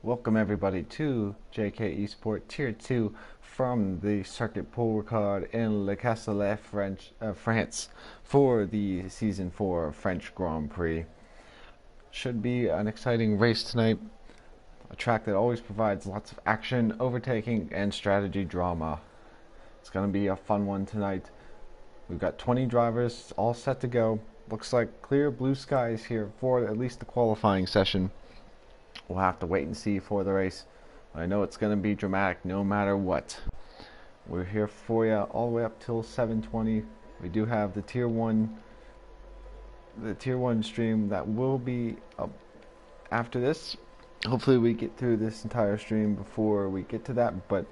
Welcome everybody to JKeSport Tier 2 from the Circuit Pool Record in Le Castellet, France for the Season 4 French Grand Prix. Should be an exciting race tonight, a track that always provides lots of action, overtaking, and strategy drama. It's going to be a fun one tonight. We've got 20 drivers all set to go. Looks like clear blue skies here for at least the qualifying session. We'll have to wait and see for the race. I know it's going to be dramatic no matter what. We're here for you all the way up till 7:20. We do have the Tier 1 stream that will be up after this. Hopefully we get through this entire stream before we get to that, but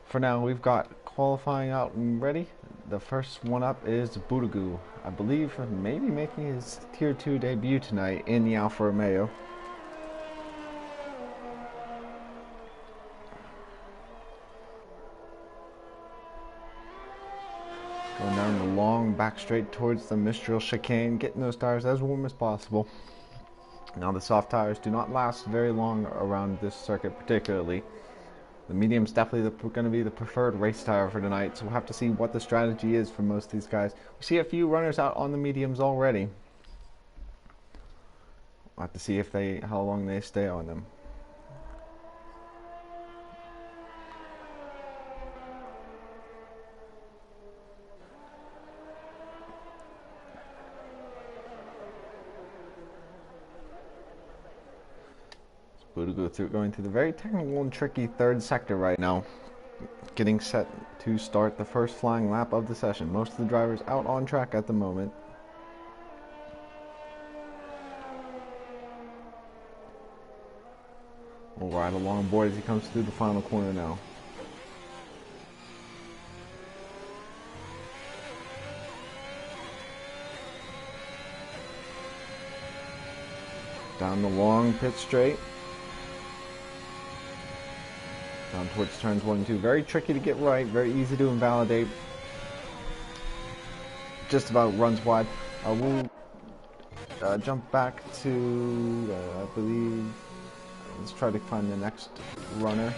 for now we've got qualifying out and ready. The first one up is Boudagou, I believe maybe making his Tier 2 debut tonight in the Alfa Romeo. Going down the long back straight towards the Mistral chicane, getting those tires as warm as possible. Now the soft tires do not last very long around this circuit particularly. The medium's definitely going to be the preferred race tire for tonight, so we'll have to see what the strategy is for most of these guys. We see a few runners out on the mediums already. We'll have to see if how long they stay on them. Going through the very technical and tricky third sector right now, getting set to start the first flying lap of the session. Most of the drivers out on track at the moment. We'll ride along board as he comes through the final corner now. Down the long pit straight. Down towards turns 1 and 2. Very tricky to get right, very easy to invalidate. Just about runs wide. We'll jump back to, I believe, let's try to find the next runner.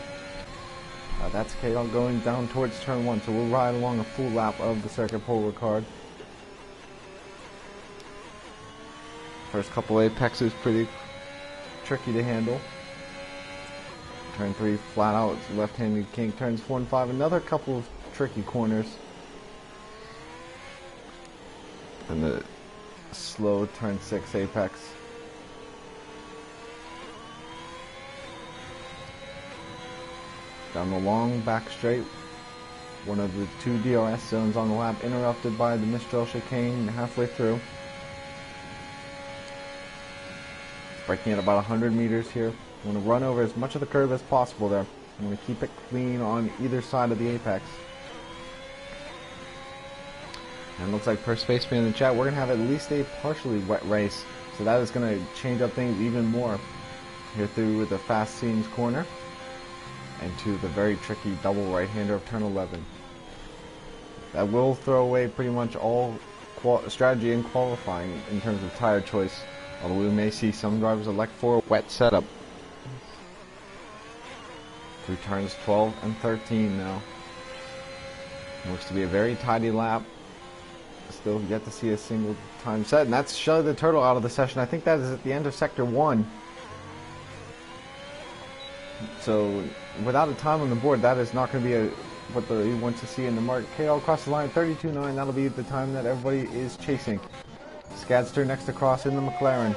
That's Kale going down towards turn 1, so we'll ride along a full lap of the Circuit Pool Record. First couple apexes pretty tricky to handle. Turn 3 flat out left-handed kink. Turns 4 and 5 another couple of tricky corners. And the slow turn 6 apex. Down the long back straight. One of the 2 DRS zones on the lap, interrupted by the Mistral chicane halfway through. Braking at about 100 meters here. Want to run over as much of the curve as possible there. I'm going to keep it clean on either side of the apex. And it looks like per spaceman in the chat, we're going to have at least a partially wet race. So that is going to change up things even more. Here through the fast seams corner. And to the very tricky double right-hander of turn 11. That will throw away pretty much all strategy in qualifying in terms of tire choice. Although we may see some drivers elect for a wet setup. Through turns 12 and 13 now. Looks to be a very tidy lap. Still yet to see a single time set. And that's Shelly the Turtle out of the session. I think that is at the end of Sector 1. So without a time on the board, that is not going to be what he wants to see in the mark. KL across the line, 32.9. That'll be the time that everybody is chasing. Skadster next across in the McLaren.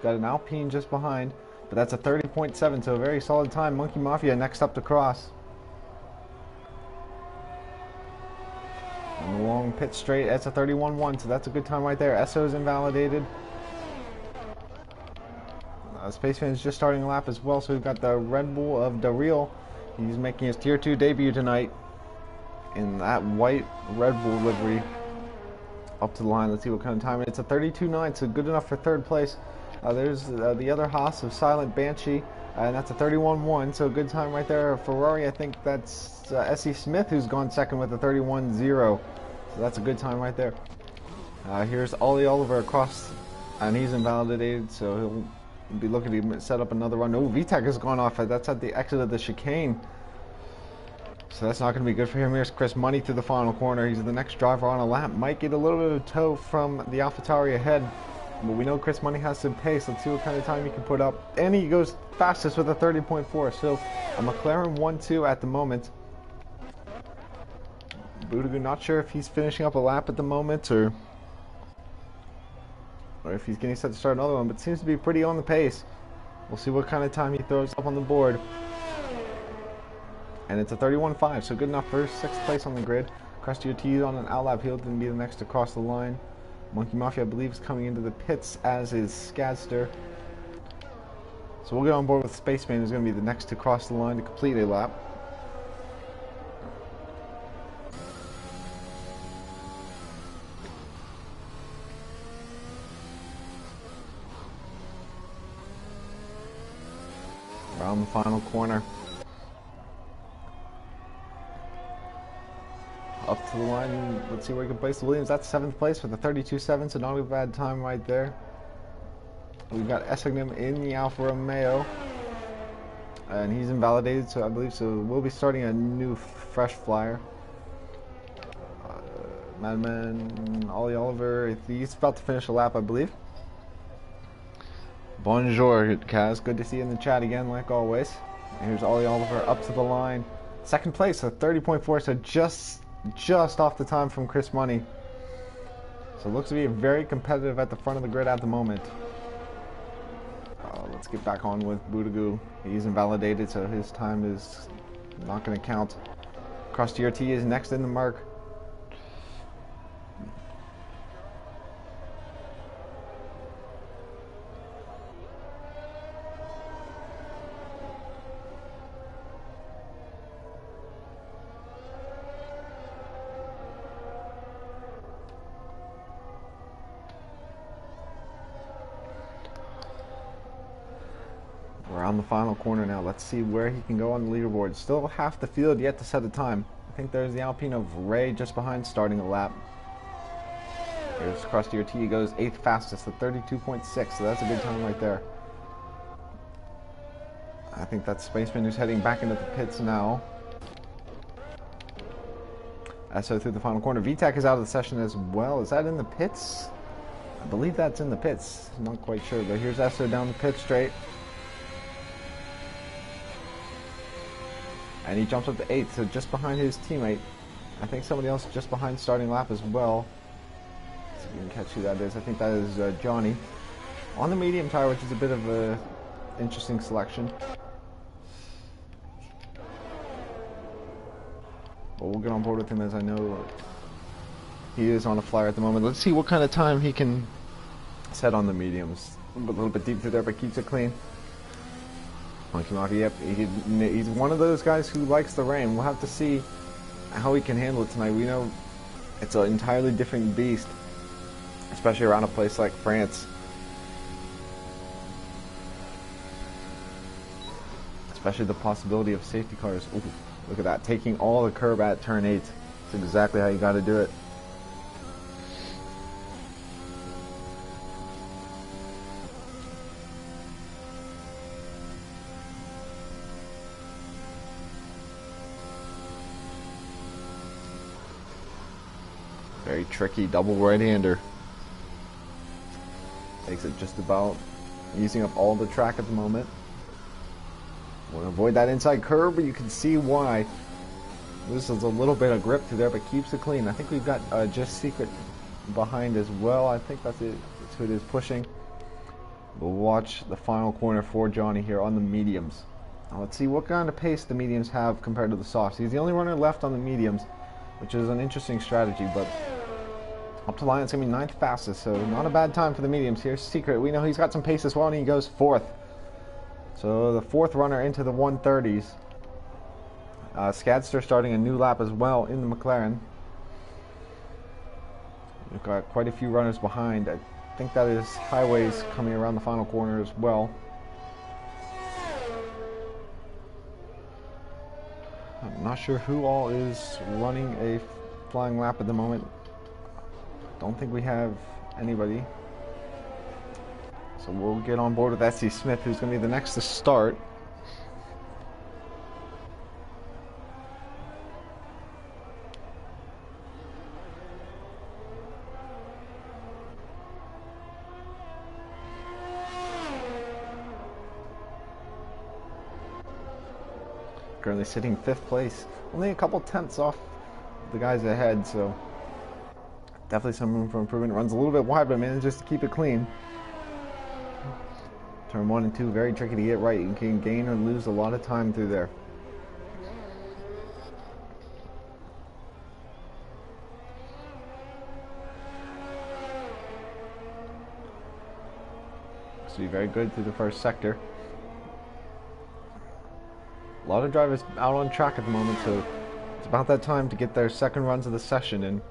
Got an Alpine just behind, but that's a 30.7, so a very solid time. Monkey Mafia next up to cross. On the long pit straight, that's a 31.1, so that's a good time right there. SO's invalidated. Spaceman's just starting a lap as well, so we've got the Red Bull of Daryl. He's making his Tier 2 debut tonight in that white Red Bull livery. Up to the line, let's see what kind of time. It's a 32.9, so good enough for third place. There's the other Haas of Silent Banshee, and that's a 31.1, so good time right there. Ferrari, I think that's S.E. Smith who's gone second with a 31.0, so that's a good time right there. Here's Ollie Oliver across, and he's invalidated, so he'll Be looking to set up another run. Oh, VTEC has gone off. That's at the exit of the chicane. So that's not going to be good for him. Here's Chris Money through the final corner. He's the next driver on a lap. Might get a little bit of tow from the AlphaTauri ahead. But we know Chris Money has some pace. Let's see what kind of time he can put up. And he goes fastest with a 30.4. So a McLaren 1-2 at the moment. Boudagou, not sure if he's finishing up a lap at the moment or if he's getting set to start another one, but seems to be pretty on the pace. We'll see what kind of time he throws up on the board. And it's a 31.5, so good enough for 6th place on the grid. Krusty Ortiz on an outlap. He'll then be the next to cross the line. Monkey Mafia, I believe, is coming into the pits, as is Skadster. So we'll get on board with Spaceman, who's going to be the next to cross the line to complete a lap. Around the final corner. Up to the line. Let's see where he can place the Williams. That's 7th place with a 32.7, so not a bad time right there. We've got Essignem in the Alfa Romeo. And he's invalidated, so I believe so. We'll be starting a new fresh flyer. Madman, Ollie Oliver, he's about to finish a lap, I believe. Bonjour, Kaz. Good to see you in the chat again, like always. And here's Ollie Oliver up to the line. 2nd place, so 30.4, so just off the time from Chris Money. So it looks to be very competitive at the front of the grid at the moment. Let's get back on with Boudagou. He's invalidated, so his time is not going to count. Krusty Ortiz is next in the mark. We're on the final corner now. Let's see where he can go on the leaderboard. Still half the field yet to set a time. I think there's the Alpine of Ray just behind, starting a lap. Here's Krusty Ortiz. He goes 8th fastest at 32.6, so that's a good time right there. I think that's Spaceman who's heading back into the pits now. So through the final corner. VTEC is out of the session as well. Is that in the pits? I believe that's in the pits. I'm not quite sure, but here's Esso down the pit straight. And he jumps up to 8th, so just behind his teammate. I think somebody else just behind starting lap as well. Let's see if we can catch who that is. I think that is Johnny. On the medium tire, which is a bit of a interesting selection. But we'll get on board with him, as I know he is on a flyer at the moment. Let's see what kind of time he can set on the mediums. A little bit deep through there, but keeps it clean. Monkey Mafia, yep, he's one of those guys who likes the rain. We'll have to see how he can handle it tonight. We know it's an entirely different beast, especially around a place like France. Especially the possibility of safety cars. Ooh, look at that, taking all the curb at turn 8. That's exactly how you got to do it. Very tricky double right-hander. Takes it just about, using up all the track at the moment. Want to avoid that inside curve, but you can see why. Loses a little bit of grip through there, but keeps it clean. I think we've got Just Secret behind as well. I think that's it. That's who it is pushing. We'll watch the final corner for Johnny here on the mediums. Now let's see what kind of pace the mediums have compared to the softs. He's the only runner left on the mediums, which is an interesting strategy, but up to line, it's going to be 9th fastest, so not a bad time for the mediums. Here's Secret. We know he's got some pace as well, and he goes 4th. So the 4th runner into the 130s. Skadster starting a new lap as well in the McLaren. We've got quite a few runners behind. I think that is Highways coming around the final corner as well. I'm not sure who all is running a flying lap at the moment. Don't think we have anybody. So we'll get on board with S.C. Smith, who's going to be the next to start. Currently sitting 5th place, only a couple tenths off the guys ahead, so definitely some room for improvement. Runs a little bit wide, but manages to keep it clean. Turn 1 and 2, very tricky to get right. You can gain or lose a lot of time through there. So be very good through the first sector. A lot of drivers out on track at the moment, so it's about that time to get their second runs of the session in.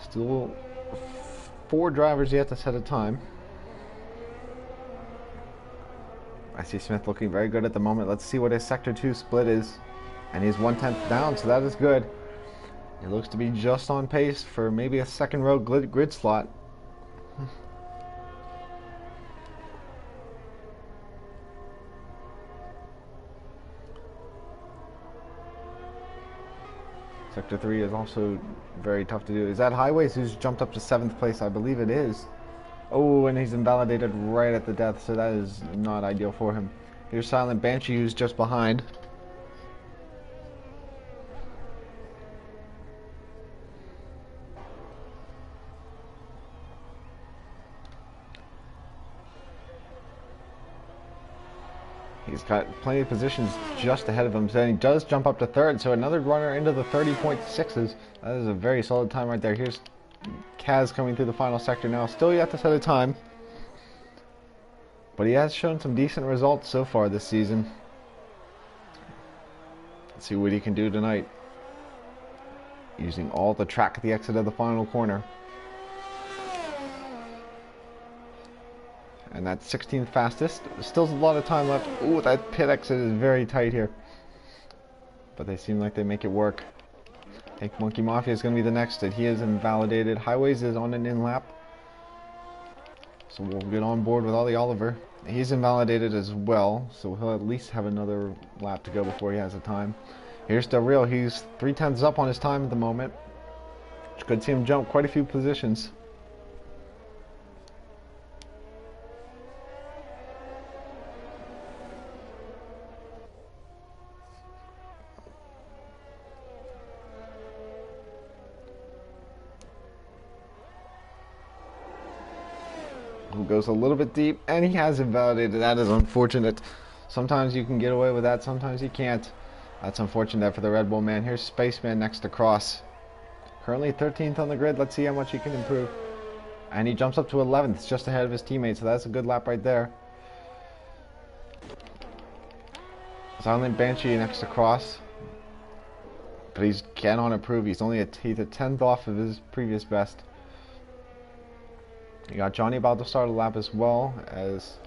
Still 4 drivers yet to set a time. I see Smith looking very good at the moment. Let's see what his Sector 2 split is. And he's 1/10 down, so that is good. He looks to be just on pace for maybe a second row grid slot. Sector 3 is also very tough to do. Is that Highways who's jumped up to 7th place? I believe it is. Oh, and he's invalidated right at the death, so that is not ideal for him. Here's Silent Banshee, who's just behind. He's got plenty of positions just ahead of him, so he does jump up to 3rd, so another runner into the 30.6s. That is a very solid time right there. Here's Kaz coming through the final sector now, still yet to set a time. But he has shown some decent results so far this season. Let's see what he can do tonight. Using all the track at the exit of the final corner. And that's 16th fastest. Still a lot of time left. Ooh, that pit exit is very tight here. But they seem like they make it work. I think Monkey Mafia is going to be the next. He is invalidated. Highways is on an in lap. So we'll get on board with Ollie Oliver. He's invalidated as well, so he'll at least have another lap to go before he has a time. Here's Del Real. He's 3/10 up on his time at the moment. Which could see him jump quite a few positions. Who goes a little bit deep, and he has invalidated. That is unfortunate. Sometimes you can get away with that, sometimes you can't. That's unfortunate for the Red Bull man. Here's Spaceman next to Cross. Currently 13th on the grid. Let's see how much he can improve. And he jumps up to 11th, just ahead of his teammates, so that's a good lap right there. Silent Banshee next to Cross. But he cannot improve. He's only a 10th off of his previous best. You got Johnny about to start a lap as well, as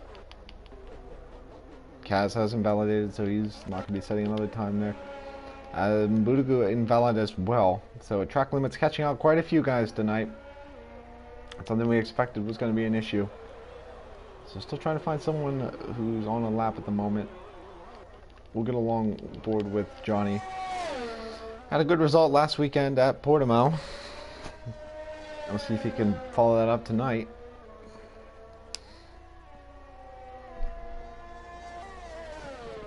Kaz has invalidated, so he's not going to be setting another time there. Mbudugu invalid as well, so track limits catching out quite a few guys tonight. Something we expected was going to be an issue. So still trying to find someone who's on a lap at the moment. We'll get along board with Johnny. Had a good result last weekend at Portimao. We'll see if he can follow that up tonight.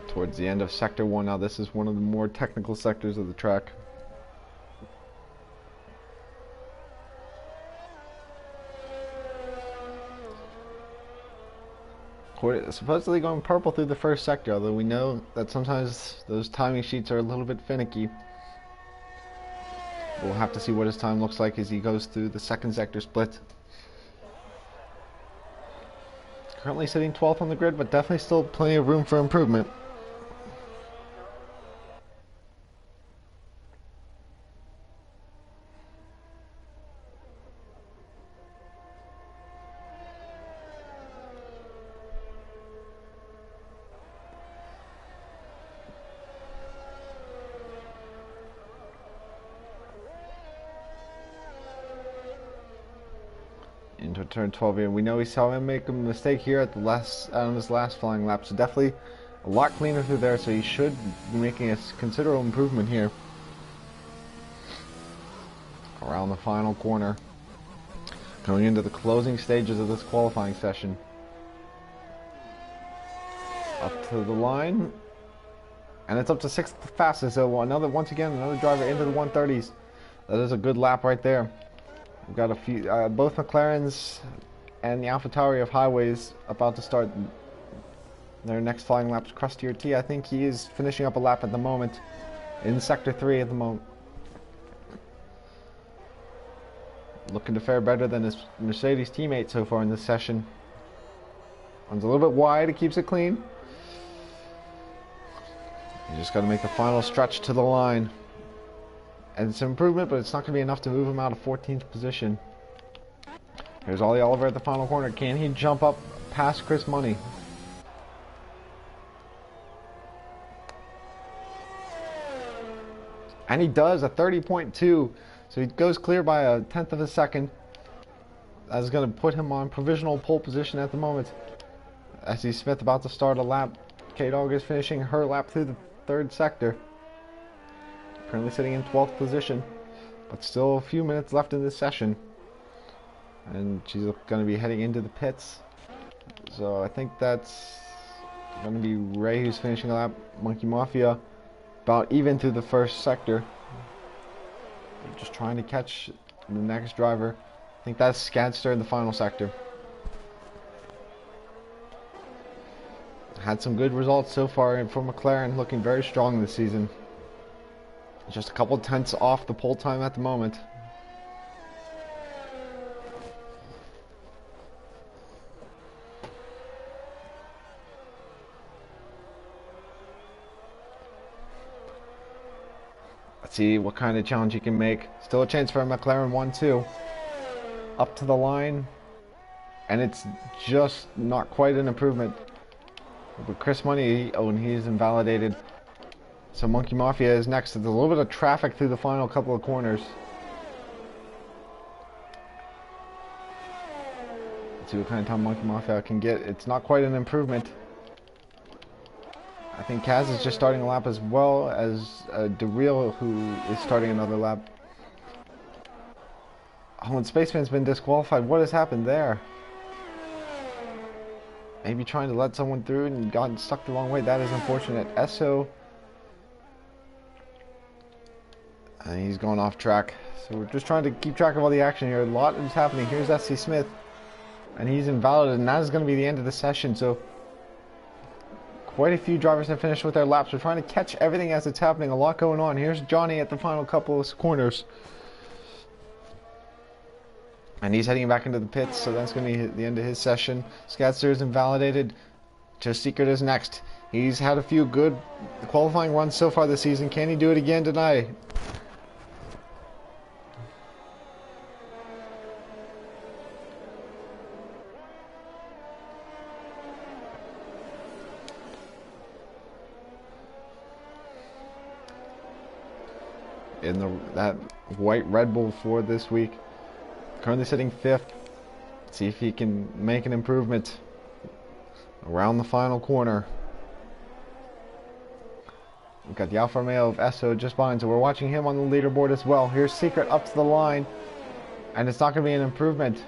Towards the end of Sector 1 now. This is one of the more technical sectors of the track. Supposedly going purple through the first sector, although we know that sometimes those timing sheets are a little bit finicky. We'll have to see what his time looks like as he goes through the second sector split. Currently sitting 12th on the grid, but definitely still plenty of room for improvement. into turn 12 here. We know we saw him make a mistake here at the last on his last flying lap, so definitely a lot cleaner through there, so he should be making a considerable improvement here. Around the final corner. Going into the closing stages of this qualifying session. Up to the line. And it's up to 6th fastest, so once again, another driver into the 130s. That is a good lap right there. We've got a few, both McLarens and the AlphaTauri of Highways about to start their next flying laps. Crustier T, I think he is finishing up a lap at the moment in Sector 3 at the moment. Looking to fare better than his Mercedes teammate so far in this session. Runs a little bit wide, it keeps it clean. You just got to make the final stretch to the line. And it's an improvement, but it's not going to be enough to move him out of 14th position. Here's Ollie Oliver at the final corner. Can he jump up past Chris Money? And he does, a 30.2. So he goes clear by a 1/10 of a second. That's going to put him on provisional pole position at the moment. S.E. Smith about to start a lap. K-Dog is finishing her lap through the 3rd sector. Currently sitting in 12th position, but still a few minutes left in this session. And she's going to be heading into the pits. So I think that's going to be Ray who's finishing a lap. Monkey Mafia about even through the 1st sector. They're just trying to catch the next driver. I think that's Skadster in the final sector. Had some good results so far for McLaren, looking very strong this season. Just a couple tenths off the pole time at the moment. Let's see what kind of challenge he can make. Still a chance for a McLaren 1-2. Up to the line. And it's just not quite an improvement. But Chris Money, and he's invalidated. So Monkey Mafia is next. There's a little bit of traffic through the final couple of corners. Let's see what kind of time Monkey Mafia can get. It's not quite an improvement. I think Kaz is just starting a lap as well as DeReal, who is starting another lap. Oh, and Spaceman's been disqualified. What has happened there? Maybe trying to let someone through and gotten stuck the wrong way. That is unfortunate. Esso. And he's going off track. So we're just trying to keep track of all the action here. A lot is happening. Here's S.C. Smith. And he's invalidated. And that is going to be the end of the session. So quite a few drivers have finished with their laps. We're trying to catch everything as it's happening. A lot going on. Here's Johnny at the final couple of corners. And he's heading back into the pits, so that's going to be the end of his session. Skadster is invalidated. Just Secret is next. He's had a few good qualifying runs so far this season. Can he do it again tonight? In that white Red Bull for this week. Currently sitting 5th. See if he can make an improvement around the final corner. We've got the Alfa Romeo of Esso just behind, so we're watching him on the leaderboard as well. Here's Secret up to the line, and it's not going to be an improvement.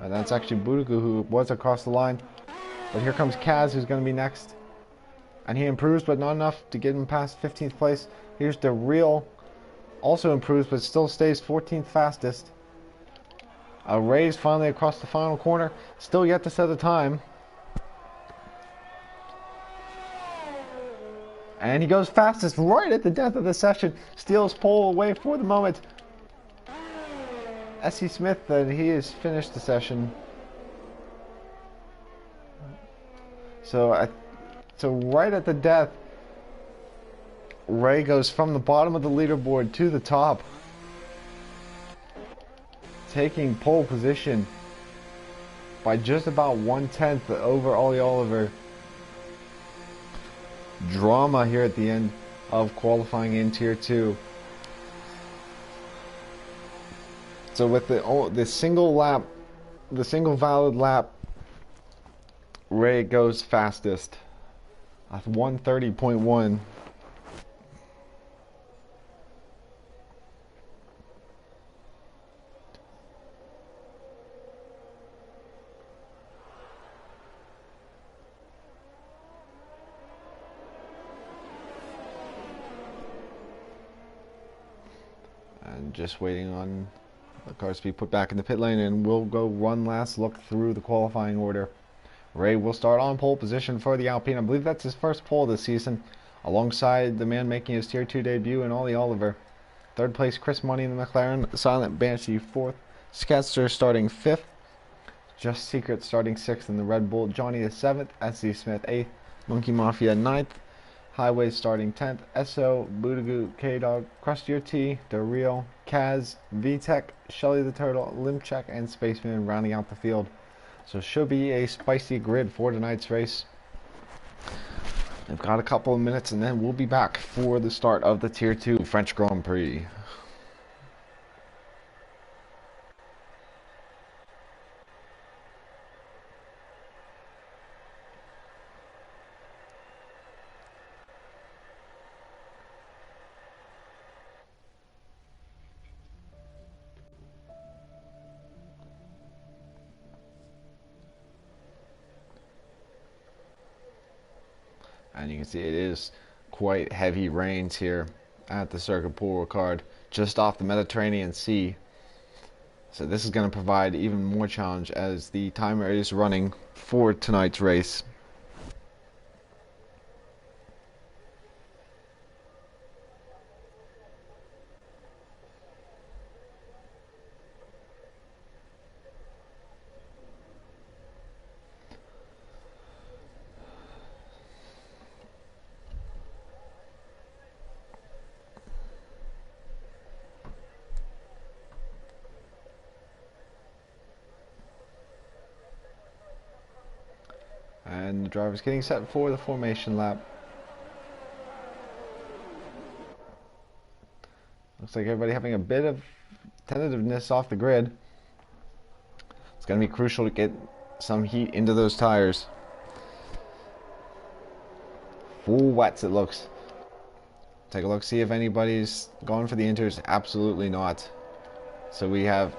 That's actually Buduku, who was across the line. But here comes Kaz, who's going to be next. And he improves, but not enough to get him past 15th place. Here's DeReal. Also improves, but still stays 14th fastest. Ray's finally across the final corner. Still yet to set a time. And he goes fastest right at the death of the session. Steals pole away for the moment. S.E. Smith, he has finished the session. So right at the death, Ray goes from the bottom of the leaderboard to the top, taking pole position by just about 1/10 over Ollie Oliver. Drama here at the end of qualifying in Tier 2. So with the single lap, the single valid lap, Ray goes fastest at 1:30.1. And just waiting on the cars to be put back in the pit lane, and we'll go one last look through the qualifying order. Ray will start on pole position for the Alpine. I believe that's his first pole this season, alongside the man making his Tier 2 debut in Ollie Oliver. Third place, Chris Money in the McLaren. Silent Banshee fourth. Sketster starting fifth. Just Secret starting sixth in the Red Bull. Johnny the seventh. SC Smith eighth. Monkey Mafia ninth. Highway starting 10th, SO, Bootagoo, K-Dog, Crustier T, The Real, Kaz, VTech, Shelly the Turtle, Limcheck, and Spaceman rounding out the field. So it should be a spicy grid for tonight's race. I've got a couple of minutes and then we'll be back for the start of the Tier 2 French Grand Prix. And you can see it is quite heavy rains here at the Circuit Pool Ricard, just off the Mediterranean Sea. So this is going to provide even more challenge as the timer is running for tonight's race. And the driver's getting set for the formation lap. Looks like everybody having a bit of tentativeness off the grid. It's going to be crucial to get some heat into those tires. Full wets it looks. Take a look, see if anybody's going for the inters. Absolutely not. So we have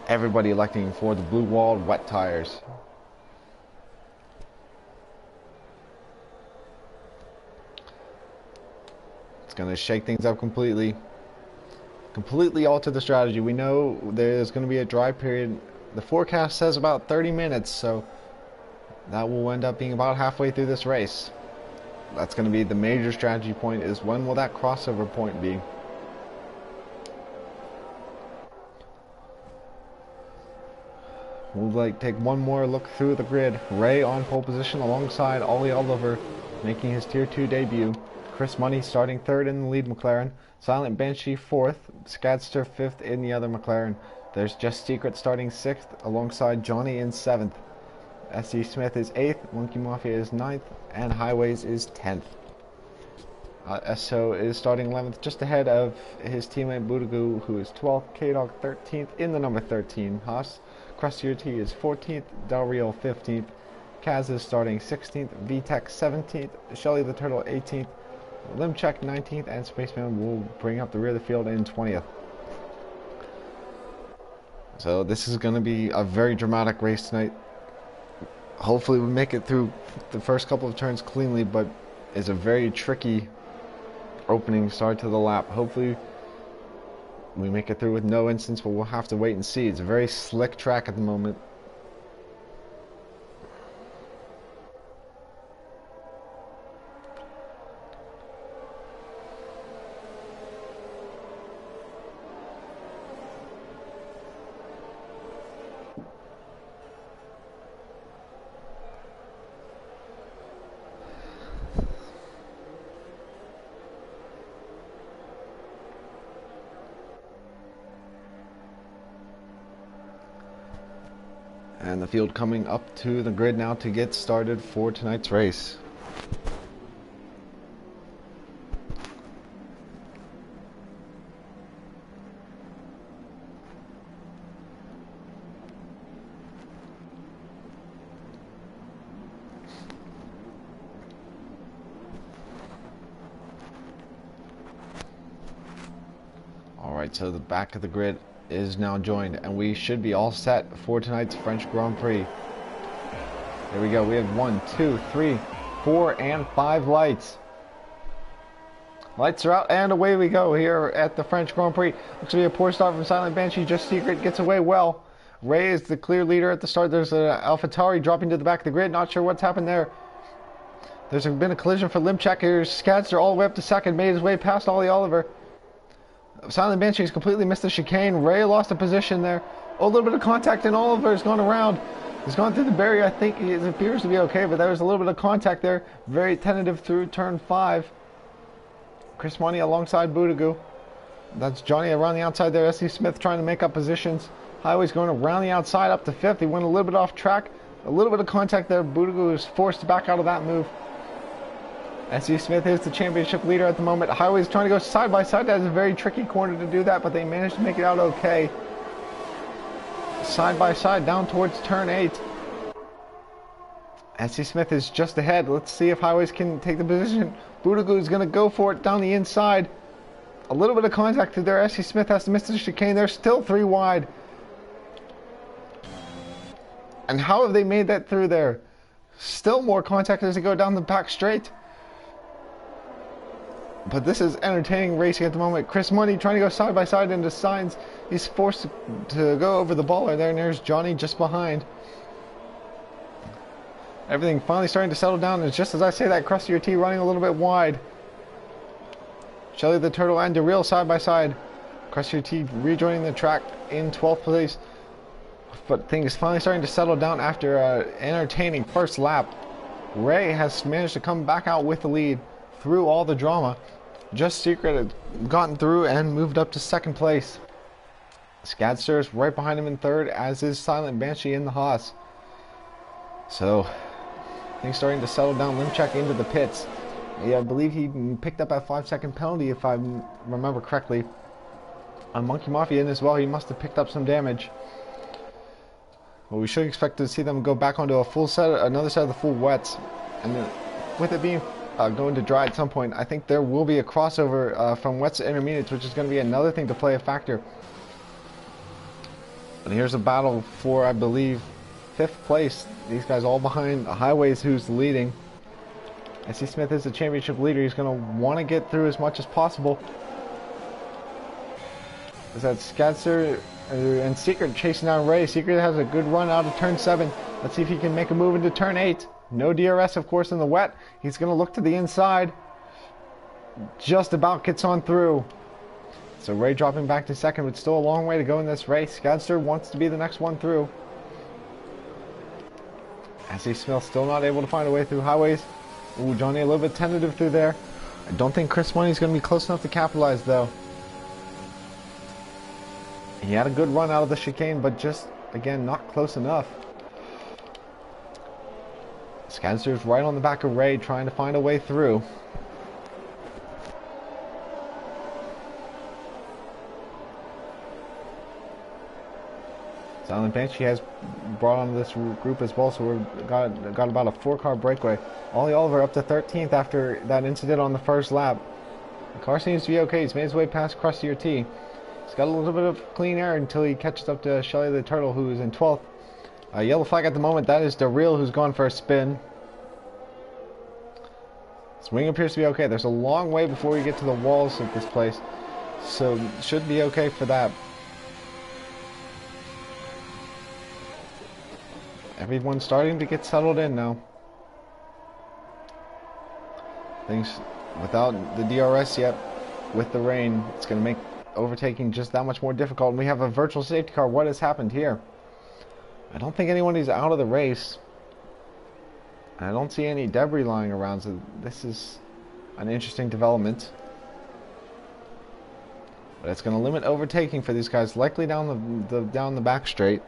everybody electing for the blue walled wet tires. It's going to shake things up completely alter the strategy. We know there's going to be a dry period. The forecast says about 30 minutes, so that will end up being about halfway through this race. That's going to be the major strategy point, is when will that crossover point be? We'll take one more look through the grid. Ray on pole position alongside Ollie Oliver making his Tier 2 debut. Chris Money starting third in the lead McLaren. Silent Banshee fourth. Skadster fifth in the other McLaren. There's Just Secret starting sixth alongside Johnny in seventh. SC Smith is eighth. Monkey Mafia is ninth. And Highways is 10th. SO is starting 11th, just ahead of his teammate Bootagoo, who is 12th. K-Dog 13th in the number 13. Haas Crustier T is 14th. Del Real 15th. Kaz is starting 16th. VTech 17th. Shelly the Turtle 18th. Limcheck 19th, and Spaceman will bring up the rear of the field in 20th. So this is going to be a very dramatic race tonight. Hopefully we make it through the first couple of turns cleanly, but it's a very tricky opening start to the lap. Hopefully we make it through with no incidents, but we'll have to wait and see. It's a very slick track at the moment. And the field coming up to the grid now to get started for tonight's race. Alright, so the back of the grid is now joined, and we should be all set for tonight's French Grand Prix. There we go. We have 1, 2, 3, 4, and 5 lights. Lights are out, and away we go here at the French Grand Prix. Looks to be a poor start from Silent Banshee. Just Secret gets away well. Ray is the clear leader at the start. There's an AlphaTauri dropping to the back of the grid. Not sure what's happened there. There's been a collision for Limchek. Here's Skadster all the way up to second. Made his way past Ollie Oliver. Silent Banshee has completely missed the chicane. Ray lost a position there. Oh, a little bit of contact, and Oliver has gone around. He's gone through the barrier. I think it appears to be okay, but there was a little bit of contact there. Very tentative through turn 5. Chris Money alongside Boudagou. That's Johnny around the outside there. S.C. Smith trying to make up positions. Highway's going around the outside up to 5th. He went a little bit off track. A little bit of contact there. Boudagou is forced back out of that move. S.C. Smith is the championship leader at the moment. Highway's trying to go side by side. That is a very tricky corner to do that, but they managed to make it out okay. Side by side down towards turn 8. S.C. Smith is just ahead. Let's see if Highways can take the position. Boudagou is going to go for it down the inside. A little bit of contact there. S.C. Smith has to miss the chicane. They're still 3 wide. And how have they made that through there? Still more contact as they go down the back straight. But this is entertaining racing at the moment. Chris Money trying to go side by side into Signs. He's forced to go over the baller there, and there's Johnny just behind. Everything finally starting to settle down, and just as I say that, Krusty T running a little bit wide. Shelly the Turtle and DeReal side by side. Krusty T rejoining the track in 12th place. But things finally starting to settle down after an entertaining first lap. Ray has managed to come back out with the lead through all the drama. Just Secret had gotten through and moved up to 2nd place. Skadster is right behind him in 3rd, as is Silent Banshee in the Haas. So things starting to settle down. Limchek into the pits. Yeah, I believe he picked up a 5-second penalty, if I remember correctly. Monkey Mafia in as well. He must have picked up some damage. Well, we should expect to see them go back onto a full set, another set of the full wets, and then with it being going to dry at some point, I think there will be a crossover from wets to intermediates, which is going to be another thing to play a factor. And here's a battle for, I believe, 5th place. These guys all behind Highways, who's leading. S.C. Smith is the championship leader. He's going to want to get through as much as possible. Is that Skadster and Secret chasing down Ray. Secret has a good run out of turn 7. Let's see if he can make a move into turn 8. No DRS, of course, in the wet. He's going to look to the inside. Just about gets on through. So Ray dropping back to 2nd, but still a long way to go in this race. Skadster wants to be the next one through. S.C. Smith still not able to find a way through Highways. Ooh, Johnny a little bit tentative through there. I don't think Chris Money's going to be close enough to capitalize, though. He had a good run out of the chicane, but just, again, not close enough. Skadster's right on the back of Ray, trying to find a way through. Silent Banshee has brought on this group as well, so we've got about a 4-car breakaway. Ollie Oliver up to 13th after that incident on the first lap. The car seems to be okay. He's made his way past Krusty T. He's got a little bit of clean air until he catches up to Shelly the Turtle, who is in 12th. Yellow flag at the moment. That is DeReal, who's gone for a spin. Swing appears to be okay. There's a long way before we get to the walls of this place, so should be okay for that. Everyone's starting to get settled in now. Things without the DRS yet, with the rain, it's going to make overtaking just that much more difficult. And we have a virtual safety car. What has happened here? I don't think anyone is out of the race. I don't see any debris lying around, so this is an interesting development. But it's going to limit overtaking for these guys, likely down the back straight.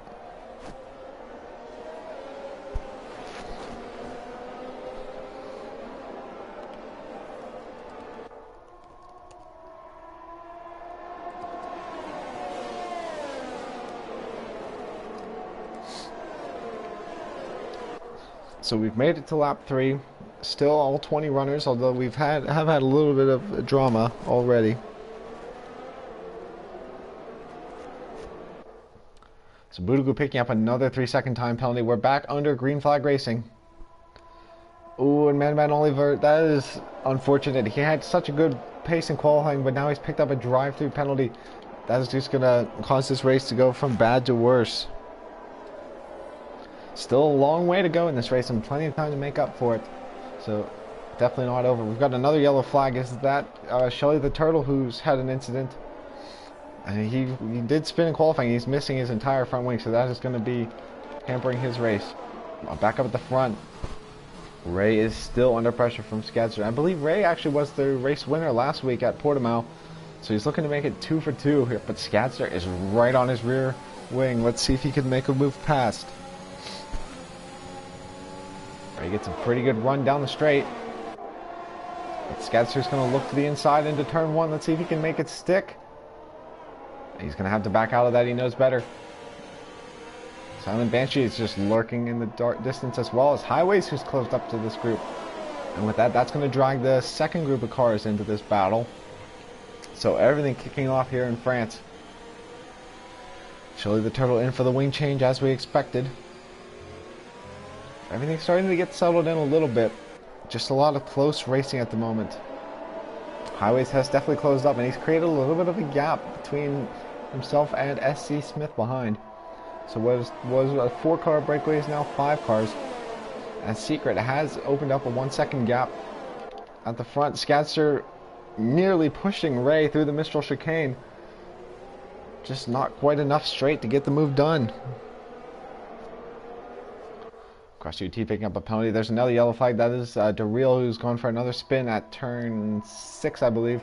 So we've made it to lap 3. Still all 20 runners, although have had a little bit of drama already. So Budigu picking up another 3-second time penalty. We're back under green flag racing. Ooh, and man Oliver, that is unfortunate. He had such a good pace in qualifying, but now he's picked up a drive-through penalty. That is just going to cause this race to go from bad to worse. Still a long way to go in this race and plenty of time to make up for it. So definitely not over. We've got another yellow flag. Is that Shelly the Turtle who's had an incident? And he did spin in qualifying. He's missing his entire front wing, so that is going to be hampering his race. Back up at the front. Ray is still under pressure from Skadster. I believe Ray actually was the race winner last week at Portimao, so he's looking to make it 2 for 2 here. But Skadster is right on his rear wing. Let's see if he can make a move past. Ray gets a pretty good run down the straight. But Skadster's going to look to the inside into turn 1. Let's see if he can make it stick. He's going to have to back out of that. He knows better. Silent Banshee is just lurking in the dark distance, as well as Highways, who's closed up to this group. And with that, that's going to drag the second group of cars into this battle. So everything kicking off here in France. Shelly the Turtle in for the wing change as we expected. Everything's starting to get settled in a little bit. Just a lot of close racing at the moment. Highways has definitely closed up, and he's created a little bit of a gap between himself and SC Smith behind. So what was a 4-car breakaway is now 5 cars. And Secret has opened up a 1-second gap at the front. Skadster nearly pushing Ray through the Mistral chicane. Just not quite enough straight to get the move done. Cross UT picking up a penalty. There's another yellow flag. That is DeReal, who's gone for another spin at turn 6, I believe.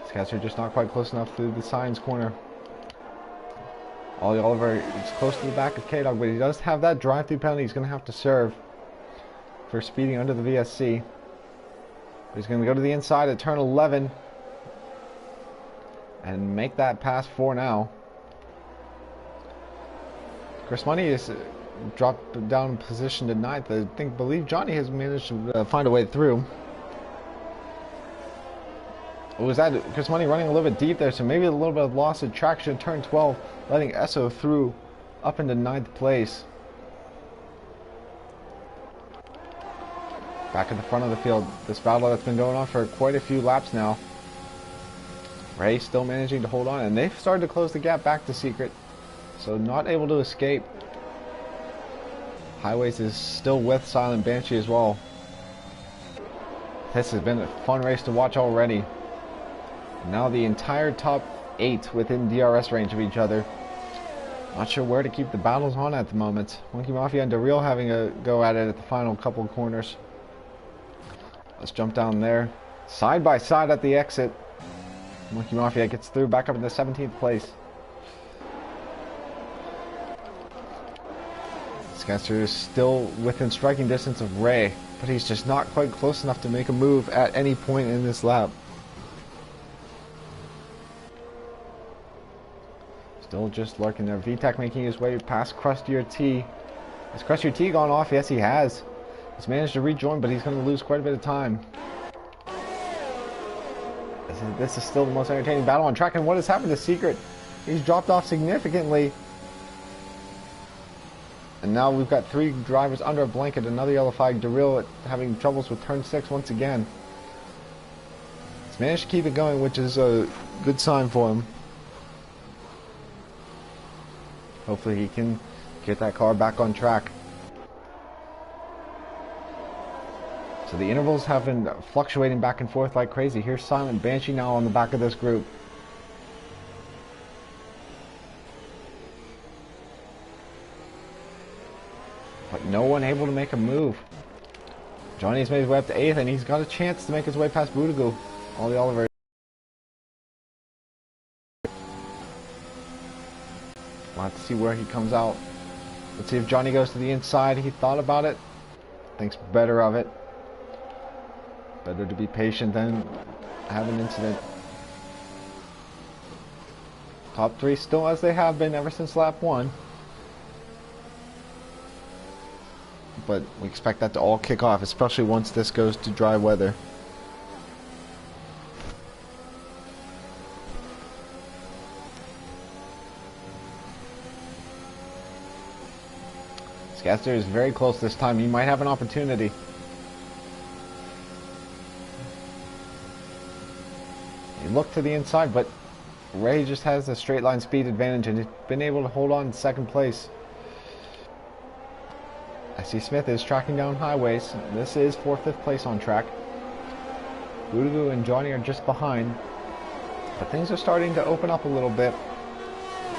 Skadster just not quite close enough through the signs corner. Ollie Oliver is close to the back of K-Dog, but he does have that drive-through penalty he's going to have to serve for speeding under the VSC. He's going to go to the inside at turn 11 and make that pass for now. Chris Money is dropped down position to 9th. I believe Johnny has managed to find a way through. Was that Chris Money running a little bit deep there, so maybe a little bit of loss of traction at turn 12, letting Esso through up into 9th place. Back at the front of the field, this battle that's been going on for quite a few laps now. Ray still managing to hold on, and they've started to close the gap back to Secret, so not able to escape. Highways is still with Silent Banshee as well. This has been a fun race to watch already. Now the entire top 8 within DRS range of each other. Not sure where to keep the battles on at the moment. Monkey Mafia and DeReal having a go at it at the final couple of corners. Let's jump down there. Side by side at the exit. Monkey Mafia gets through back up in the 17th place. Skadster is still within striking distance of Ray, but he's just not quite close enough to make a move at any point in this lap. Still just lurking there. VTech making his way past Crustier T. Has Crustier T gone off? Yes, he has. He's managed to rejoin, but he's going to lose quite a bit of time. This is still the most entertaining battle on track, and what has happened to Secret? He's dropped off significantly. And now we've got 3 drivers under a blanket. Another yellow flag. DeReal having troubles with turn 6 once again. He's managed to keep it going, which is a good sign for him. Hopefully he can get that car back on track. So the intervals have been fluctuating back and forth like crazy. Here's Silent Banshee now on the back of this group. But no one able to make a move. Johnny's made his way up to 8th, and he's got a chance to make his way past Budigu. Ollie Oliver. We'll have to see where he comes out. Let's see if Johnny goes to the inside. He thought about it. Thinks better of it. Better to be patient than have an incident. Top 3 still as they have been ever since lap 1. But we expect that to all kick off, especially once this goes to dry weather. Skadster is very close this time. He might have an opportunity. He looked to the inside, but Ray just has a straight line speed advantage and has been able to hold on to second place. I see Smith is tracking down Highways. This is 4th, 5th place on track. Ludovic and Johnny are just behind. But things are starting to open up a little bit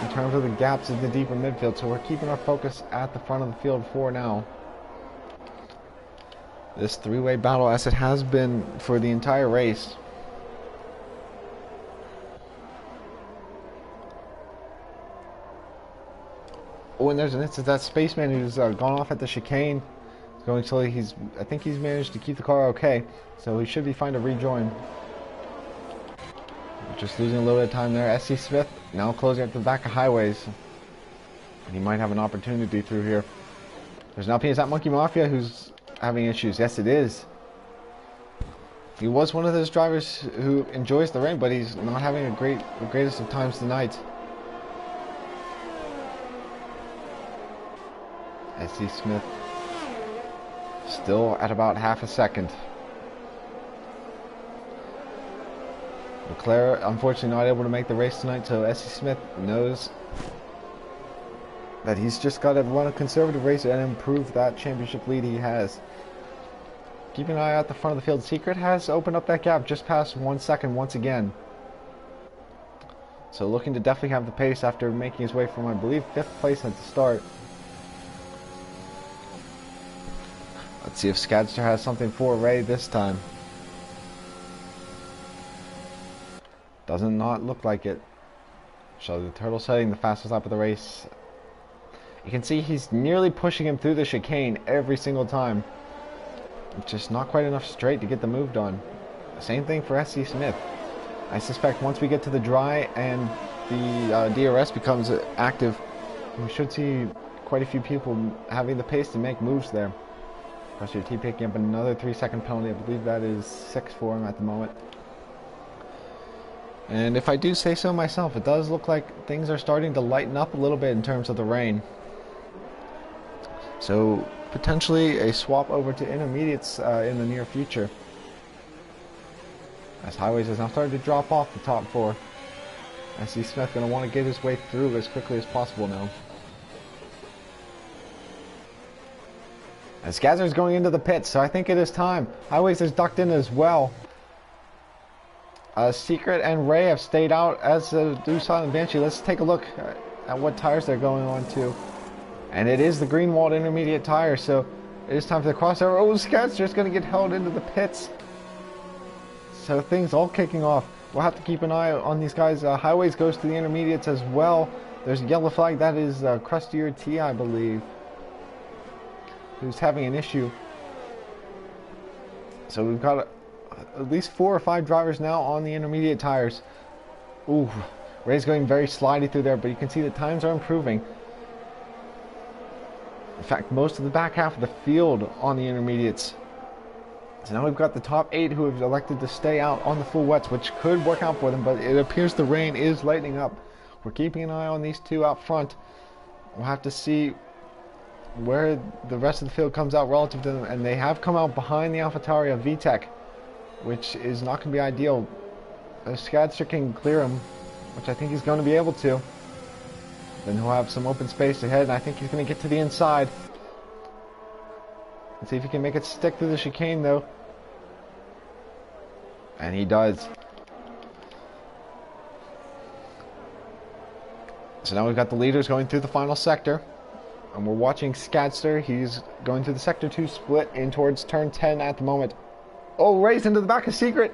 in terms of the gaps in the deeper midfield. So we're keeping our focus at the front of the field for now. This three-way battle, as it has been for the entire race. Oh, and there's an instance that Spaceman who's gone off at the chicane. Going slowly. I think he's managed to keep the car okay, so he should be fine to rejoin. Just losing a little bit of time there. SC Smith now closing up the back of Highways. And he might have an opportunity through here. There's now is that Monkey Mafia who's having issues. Yes, it is. He was one of those drivers who enjoys the rain, but he's not having the greatest of times tonight. SC Smith still at about half a second. Leclerc, unfortunately, not able to make the race tonight, so SC Smith knows that he's just got to run a conservative race and improve that championship lead he has. Keep an eye out the front of the field. Secret has opened up that gap just past 1 second once again. So looking to definitely have the pace after making his way from, I believe, 5th place at the start. Let's see if Skadster has something for Ray this time. Doesn't not look like it. So the Turtle setting the fastest lap of the race. You can see he's nearly pushing him through the chicane every single time. Just not quite enough straight to get the move done. Same thing for SC Smith. I suspect once we get to the dry and the DRS becomes active, we should see quite a few people having the pace to make moves there. Pressure T picking up another 3-second penalty. I believe that is 6 for him at the moment. And if I do say so myself, it does look like things are starting to lighten up a little bit in terms of the rain. So potentially a swap over to intermediates in the near future. As Highways is now starting to drop off the top 4. I see Smith going to want to get his way through as quickly as possible now. As Skadster is going into the pits, so I think it is time. Highways is ducked in as well. Secret and Ray have stayed out, as do Silent Banshee. Let's take a look at what tires they're going on to. And it is the Greenwald intermediate tire, so it is time for the crossover. Oh, Skadster's going to get held into the pits. So things all kicking off. We'll have to keep an eye on these guys. Highways goes to the intermediates as well. There's a yellow flag. That is Crustier T, I believe, who's having an issue. So we've got at least 4 or 5 drivers now on the intermediate tires. Ooh, Ray's going very slidey through there, but you can see the times are improving. In fact, most of the back half of the field on the intermediates. So now we've got the top 8 who have elected to stay out on the full wets, which could work out for them, but it appears the rain is lightening up. We're keeping an eye on these 2 out front. We'll have to see where the rest of the field comes out relative to them, and they have come out behind the AlphaTauri of VTEC, which is not going to be ideal. Skadster can clear him, which I think he's going to be able to. Then he'll have some open space ahead, and I think he's going to get to the inside. Let's see if he can make it stick through the chicane, though. And he does. So now we've got the leaders going through the final sector. And we're watching Skadster. He's going through the Sector 2 split in towards turn 10 at the moment. Oh, Ray's into the back of Secret.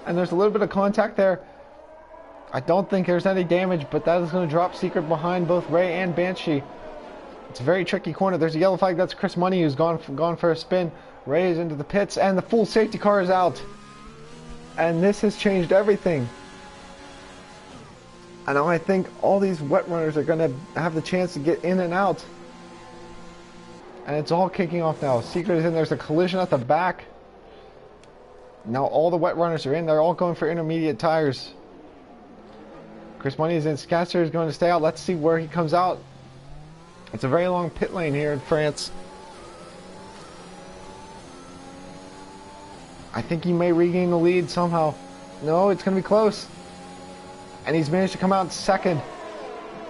And there's a little bit of contact there. I don't think there's any damage, but that is going to drop Secret behind both Ray and Banshee. It's a very tricky corner. There's a yellow flag. That's Chris Money who's gone for a spin. Ray is into the pits, and the full safety car is out. And this has changed everything. And now I think all these wet runners are going to have the chance to get in and out. And it's all kicking off now. Secret is in. There's a collision at the back. Now all the wet runners are in. They're all going for intermediate tires. Chris Money is in. Skadster is going to stay out. Let's see where he comes out. It's a very long pit lane here in France. I think he may regain the lead somehow. No, it's going to be close. And he's managed to come out second.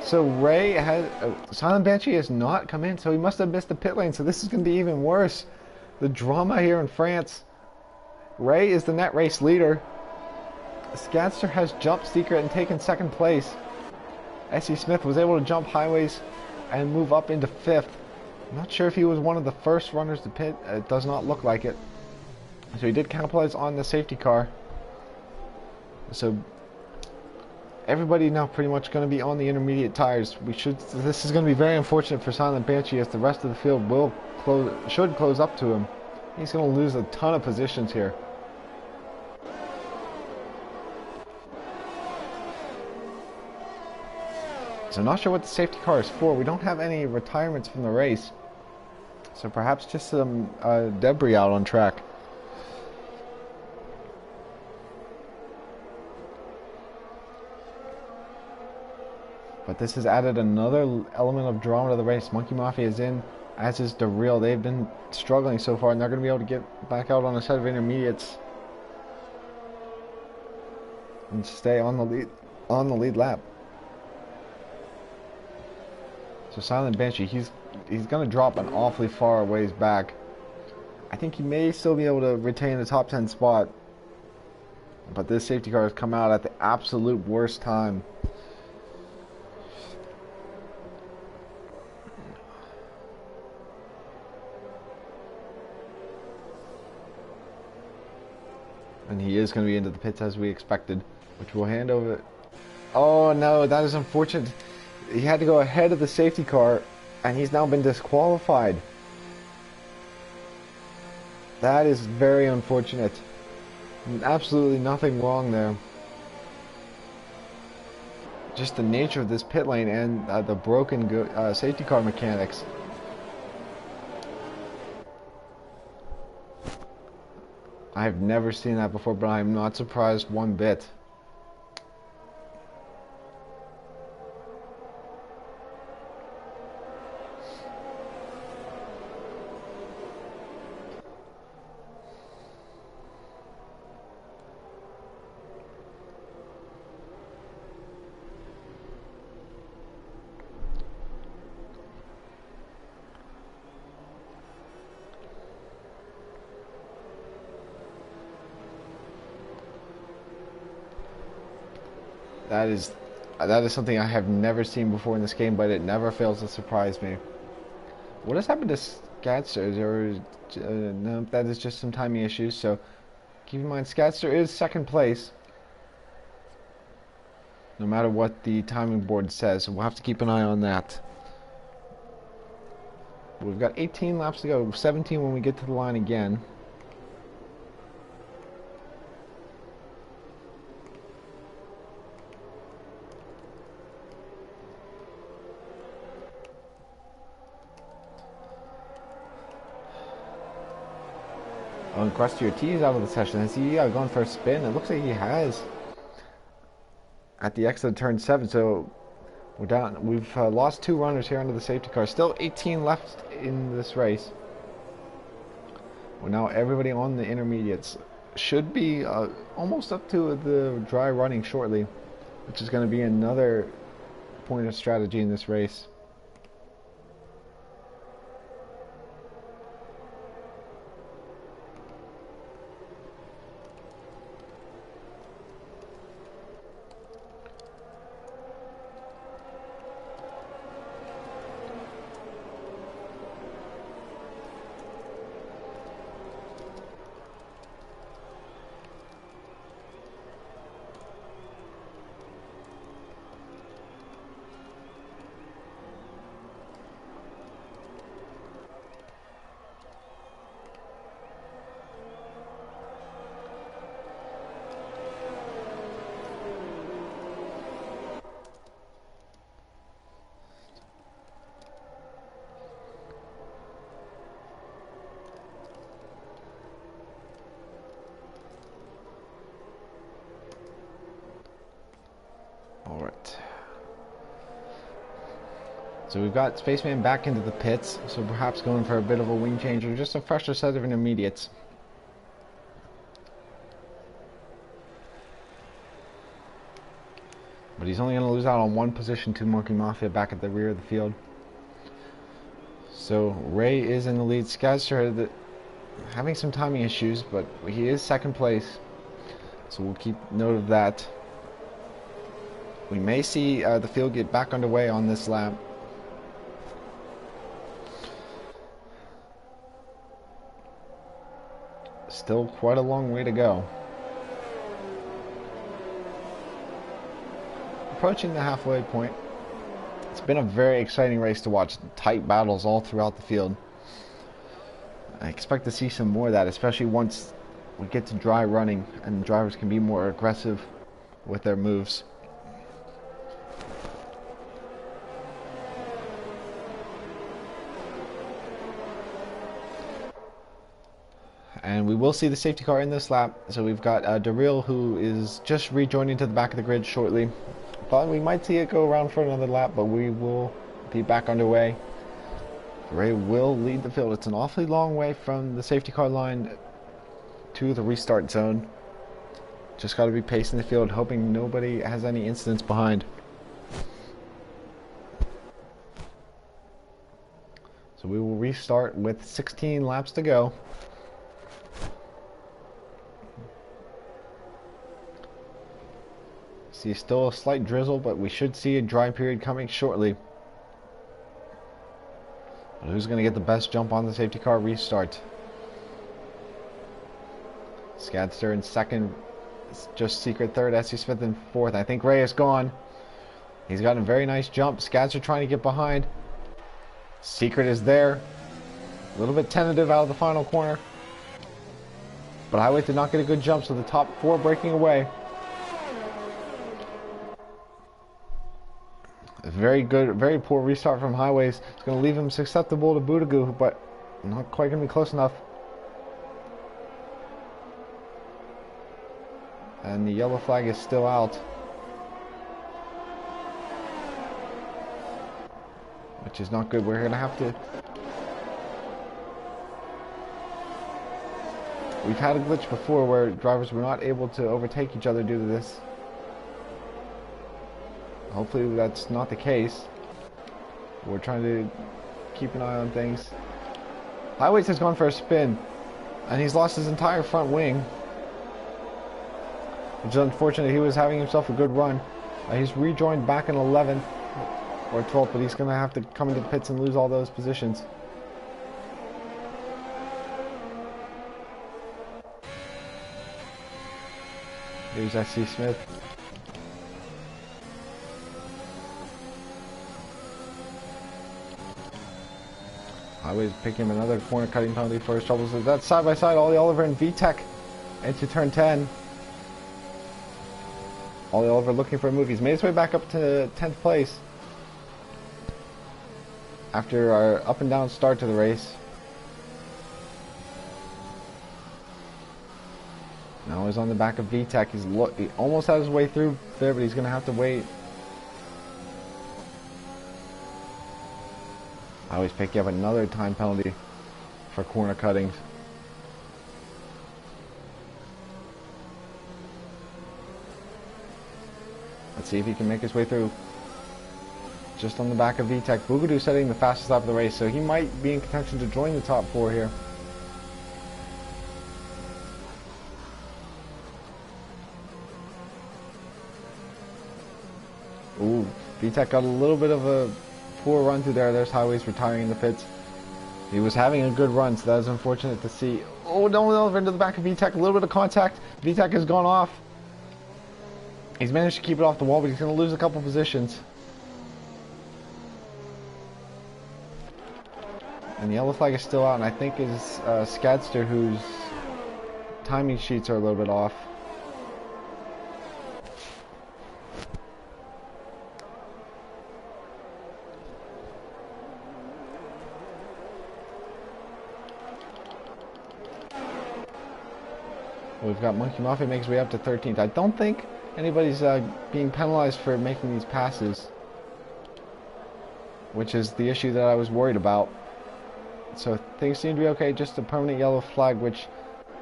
So Ray has... Silent Banshee has not come in, so he must have missed the pit lane. So this is going to be even worse. The drama here in France. Ray is the net race leader. Scadster has jumped Secret and taken second place. S.E. Smith was able to jump Highways and move up into fifth. I'm not sure if he was one of the first runners to pit. It does not look like it. So he did capitalize on the safety car. So everybody now pretty much going to be on the intermediate tires. This is going to be very unfortunate for Silent Banshee, as the rest of the field should close up to him. He's going to lose a ton of positions here. So I'm not sure what the safety car is for. We don't have any retirements from the race. So perhaps just some debris out on track. But this has added another element of drama to the race. Monkey Mafia is in, as is Derail. They've been struggling so far, and they're going to be able to get back out on a set of intermediates and stay on the lead lap. So Silent Banshee, he's going to drop an awfully far ways back. I think he may still be able to retain the top 10 spot, but this safety car has come out at the absolute worst time. And he is going to be into the pits as we expected, which we'll hand over. Oh no, that is unfortunate. He had to go ahead of the safety car, and he's now been disqualified. That is very unfortunate. Absolutely nothing wrong there. Just the nature of this pit lane and the broken safety car mechanics. I've never seen that before, but I'm not surprised one bit. That is something I have never seen before in this game, but it never fails to surprise me. What has happened to Scadster? No, that is just some timing issues. So keep in mind, Scadster is second place, no matter what the timing board says. So we'll have to keep an eye on that. We've got 18 laps to go, 17 when we get to the line again. Oh, and Krusty Ortiz out of the session. Has he gone for a spin? It looks like he has. At the exit of turn 7, so we're down. We've lost 2 runners here under the safety car. Still 18 left in this race. Well, now everybody on the intermediates should be almost up to the dry running shortly, which is going to be another point of strategy in this race. So we've got Spaceman back into the pits, so perhaps going for a bit of a wing change or just a fresher set of intermediates. But he's only going to lose out on one position to Monkey Mafia back at the rear of the field. So Ray is in the lead. Skadster having some timing issues, but he is second place. So we'll keep note of that. We may see the field get back underway on this lap. Still quite a long way to go. Approaching the halfway point. It's been a very exciting race to watch. Tight battles all throughout the field. I expect to see some more of that, especially once we get to dry running and drivers can be more aggressive with their moves. And we will see the safety car in this lap. So we've got Daryl, who is just rejoining to the back of the grid shortly. Thought we might see it go around for another lap, but we will be back underway. Ray will lead the field. It's an awfully long way from the safety car line to the restart zone. Just got to be pacing the field, hoping nobody has any incidents behind. So we will restart with 16 laps to go. See still a slight drizzle, but we should see a dry period coming shortly. But who's going to get the best jump on the safety car restart? Skadster in second, just Secret third, S.C. Smith in fourth. I think Ray is gone. He's got a very nice jump. Skadster trying to get behind. Secret is there. A little bit tentative out of the final corner. But Highway did not get a good jump, so the top four breaking away. A very good, very poor restart from Highways. It's going to leave him susceptible to Bootagoo, but not quite going to be close enough. And the yellow flag is still out, which is not good. We're going to have to... We've had a glitch before where drivers were not able to overtake each other due to this. Hopefully that's not the case. We're trying to keep an eye on things. Highways has gone for a spin, and he's lost his entire front wing, which is unfortunate. He was having himself a good run. He's rejoined back in 11th or 12th, but he's going to have to come into the pits and lose all those positions. Here's S.C. Smith. Highways picking him another corner cutting penalty for his troubles. So that's side by side, Ollie Oliver and VTech into turn 10. Ollie Oliver looking for a move. He's made his way back up to 10th place after our up and down start to the race. Now he's on the back of VTech. He almost had his way through there, but he's going to have to wait. I always pick up another time penalty for corner cuttings. Let's see if he can make his way through. Just on the back of VTech. Boogadoo setting the fastest lap of the race, so he might be in contention to join the top four here. Ooh, VTech got a little bit of a poor run through there. There's Highways retiring in the pits. He was having a good run, so that was unfortunate to see. Oh, no, over into the back of VTech. A little bit of contact. VTech has gone off. He's managed to keep it off the wall, but he's going to lose a couple positions. And the yellow flag is still out, and I think it's Skadster whose timing sheets are a little bit off. We've got Monkey Mafia makes his way up to 13th. I don't think anybody's being penalized for making these passes. which is the issue that I was worried about. So things seem to be okay. Just a permanent yellow flag, which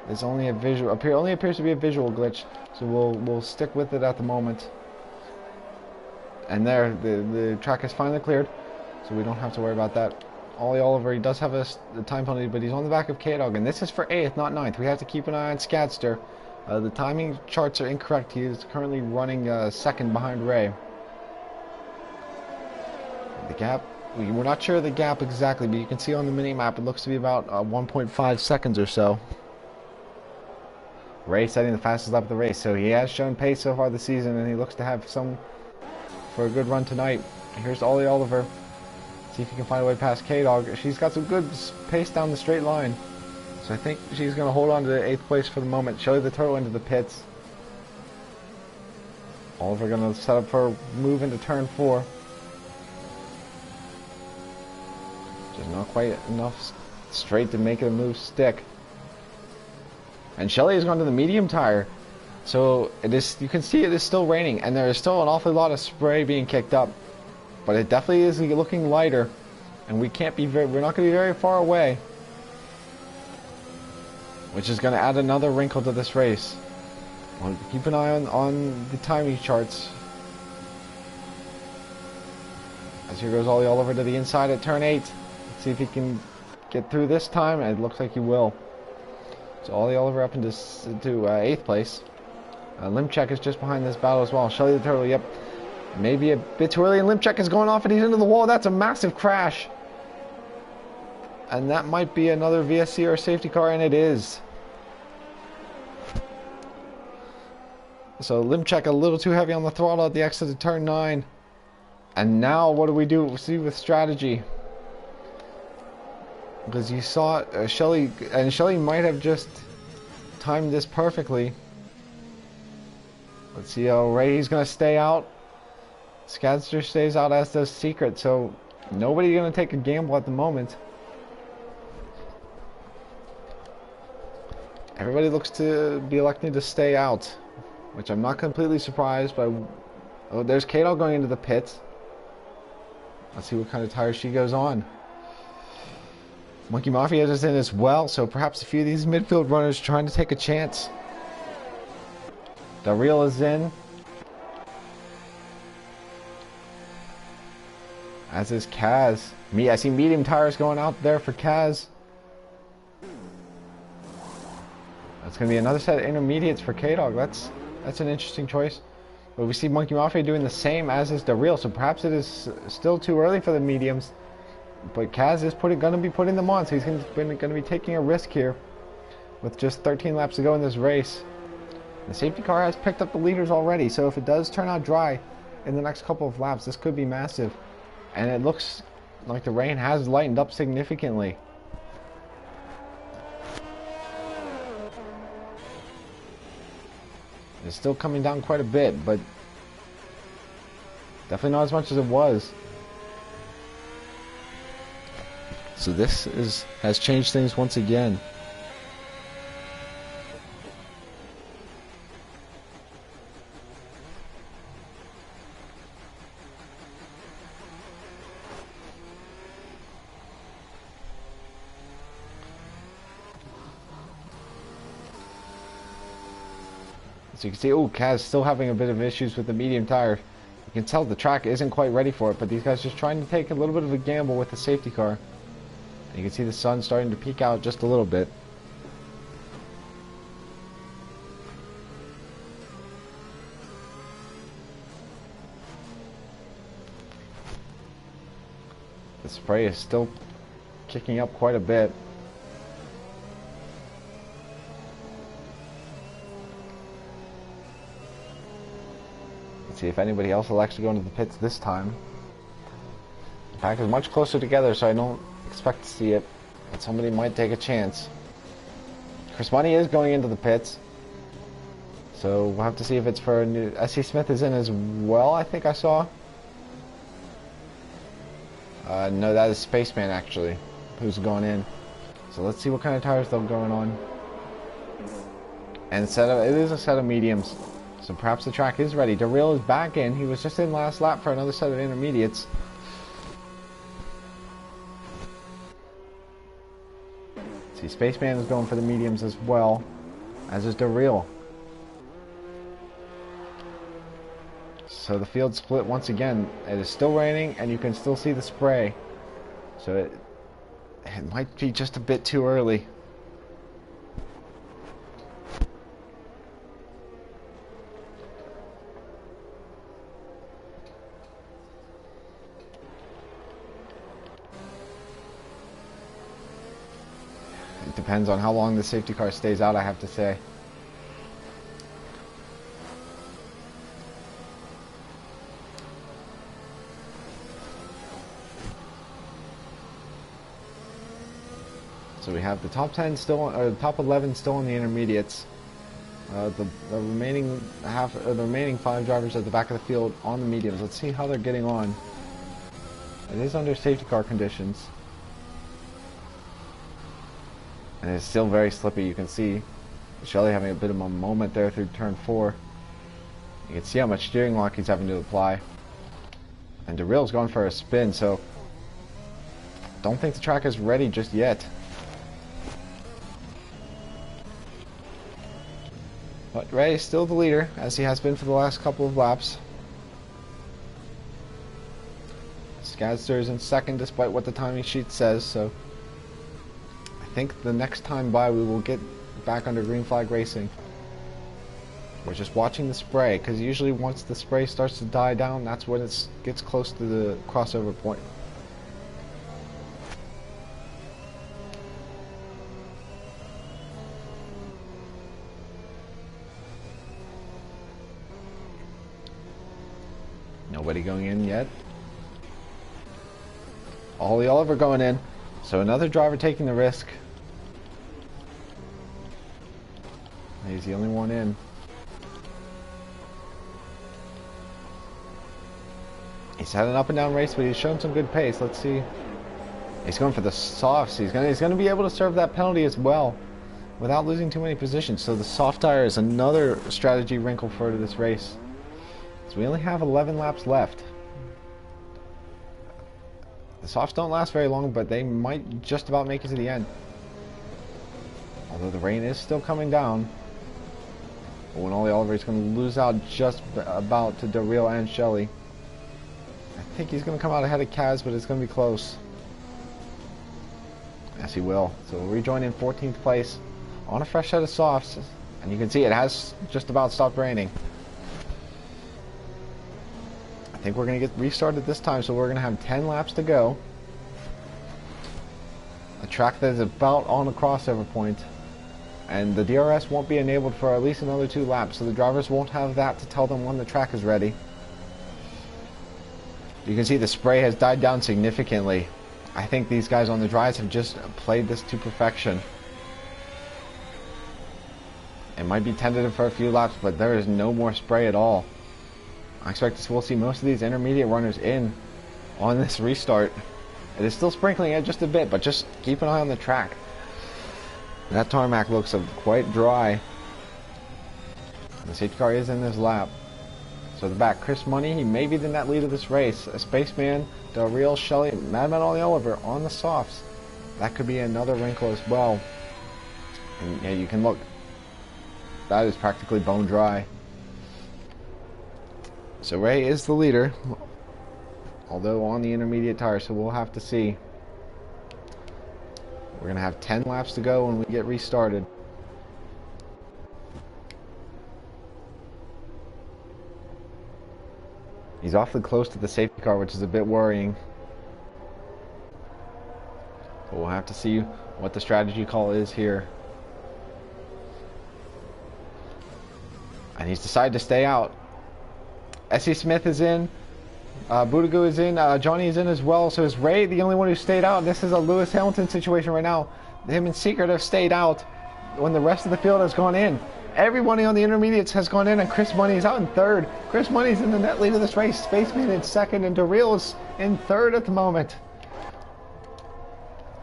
is only a visual, only appears to be a visual glitch. So we'll stick with it at the moment. And there, the track is finally cleared, so we don't have to worry about that. Ollie Oliver, he does have a time penalty, but he's on the back of K-Dog, and this is for 8th, not 9th. We have to keep an eye on Skadster. The timing charts are incorrect. He is currently running 2nd behind Ray. The gap, we're not sure of the gap exactly, but you can see on the mini-map it looks to be about 1.5 seconds or so. Ray setting the fastest lap of the race, so he has shown pace so far this season, and he looks to have some for a good run tonight. Here's Ollie Oliver. See if he can find a way past K-Dog. She's got some good pace down the straight line. So I think she's going to hold on to 8th place for the moment. Shelly the Turtle into the pits. Oliver going to set up for a move into turn 4. Just not quite enough straight to make the move stick. And Shelly has gone to the medium tire. So it is, you can see it is still raining, and there is still an awful lot of spray being kicked up. But it definitely is looking lighter, and we're not going to be very far away, which is going to add another wrinkle to this race. Well, keep an eye on the timing charts. As here goes Ollie Oliver to the inside at turn 8. Let's see if he can get through this time, and it looks like he will. So Ollie Oliver up into 8th place. Limchek is just behind this battle as well. Shelly the Turtle, yep. Maybe a bit too early, and Limchek is going off, and he's into the wall. That's a massive crash. And that might be another VSC or safety car, and it is. So Limchek a little too heavy on the throttle at the exit of turn 9. And now what do we do? See with strategy. Because you saw Shelly, and Shelly might have just timed this perfectly. Let's see how Ray's going to stay out. Skadster stays out, as does Secret, so nobody's going to take a gamble at the moment. Everybody looks to be electing to stay out, which I'm not completely surprised by. Oh, there's Kato going into the pits. Let's see what kind of tires she goes on. Monkey Mafia is in as well, so perhaps a few of these midfield runners trying to take a chance. The reel is in. As is Kaz. I see medium tires going out there for Kaz. That's going to be another set of intermediates for K-Dog. That's an interesting choice. But we see Monkey Mafia doing the same, as is the reel, so perhaps it is still too early for the mediums. But Kaz is going to be putting them on, so he's going to be taking a risk here with just 13 laps to go in this race. The safety car has picked up the leaders already, so if it does turn out dry in the next couple of laps, this could be massive. And it looks like the rain has lightened up significantly. It's still coming down quite a bit, but definitely not as much as it was. So this has changed things once again. So you can see, Kaz still having a bit of issues with the medium tire. You can tell the track isn't quite ready for it, but these guys just trying to take a little bit of a gamble with the safety car. And you can see the sun starting to peek out just a little bit. The spray is still kicking up quite a bit. See if anybody else elects to go into the pits this time. The pack is much closer together, so I don't expect to see it, but somebody might take a chance. Chris Money is going into the pits, so we'll have to see if it's for a new. S.C. Smith is in as well, I think I saw. No, that is Spaceman actually, who's going in. So let's see what kind of tires they're going on. And it is a set of mediums. So perhaps the track is ready. Darrell is back in. He was just in last lap for another set of intermediates. See, Spaceman is going for the mediums as well, as is Real. So the field split once again. It is still raining, and you can still see the spray. So it might be just a bit too early. It depends on how long the safety car stays out, I have to say. So we have the top 10 still, or the top 11 still in the intermediates. The remaining the remaining 5 drivers at the back of the field on the mediums. Let's see how they're getting on. It is under safety car conditions, and it's still very slippy. You can see Shelley having a bit of a moment there through turn 4. You can see how much steering lock he's having to apply, and DeReal's going for a spin. So don't think the track is ready just yet. But Ray is still the leader, as he has been for the last couple of laps. Skadster is in second, despite what the timing sheet says, so I think the next time by we will get back under green flag racing. We're just watching the spray, because usually once the spray starts to die down, that's when it gets close to the crossover point. Nobody going in yet. Ollie Oliver going in. So another driver taking the risk. He's the only one in. He's had an up and down race, but he's shown some good pace. Let's see. He's going for the softs. He's gonna be able to serve that penalty as well, without losing too many positions. So the soft tire is another strategy wrinkle for this race. So we only have 11 laps left. The softs don't last very long, but they might just about make it to the end. Although the rain is still coming down. But when Ollie Oliver is going to lose out just about to DeReal and Shelley. I think he's going to come out ahead of Kaz, but it's going to be close. Yes, he will. So we'll rejoin in 14th place on a fresh set of softs. And you can see it has just about stopped raining. I think we're going to get restarted this time, so we're going to have 10 laps to go. A track that is about on a crossover point. And the DRS won't be enabled for at least another 2 laps, so the drivers won't have that to tell them when the track is ready. You can see the spray has died down significantly. I think these guys on the dries have just played this to perfection. It might be tentative for a few laps, but there is no more spray at all. I expect we'll see most of these intermediate runners in on this restart. It is still sprinkling it just a bit, but just keep an eye on the track. That tarmac looks quite dry. The safety car is in this lap. So the back, Chris Money, he may be the net lead of this race. A Spaceman, DeReal, Shelley, Madman Ollie Oliver on the softs. That could be another wrinkle as well. And yeah, you can look. That is practically bone dry. So Ray is the leader, although on the intermediate tire, so we'll have to see. We're going to have 10 laps to go when we get restarted. He's awfully close to the safety car, which is a bit worrying. But we'll have to see what the strategy call is here. And he's decided to stay out. S.E. Smith is in, Boudagou is in, Johnny is in as well, so is Ray the only one who stayed out? This is a Lewis Hamilton situation right now. Him and Secret have stayed out when the rest of the field has gone in. Everybody on the intermediates has gone in, and Chris Money is out in third. Chris Money's in the net lead of this race, Spaceman in second, and DeReal is in third at the moment.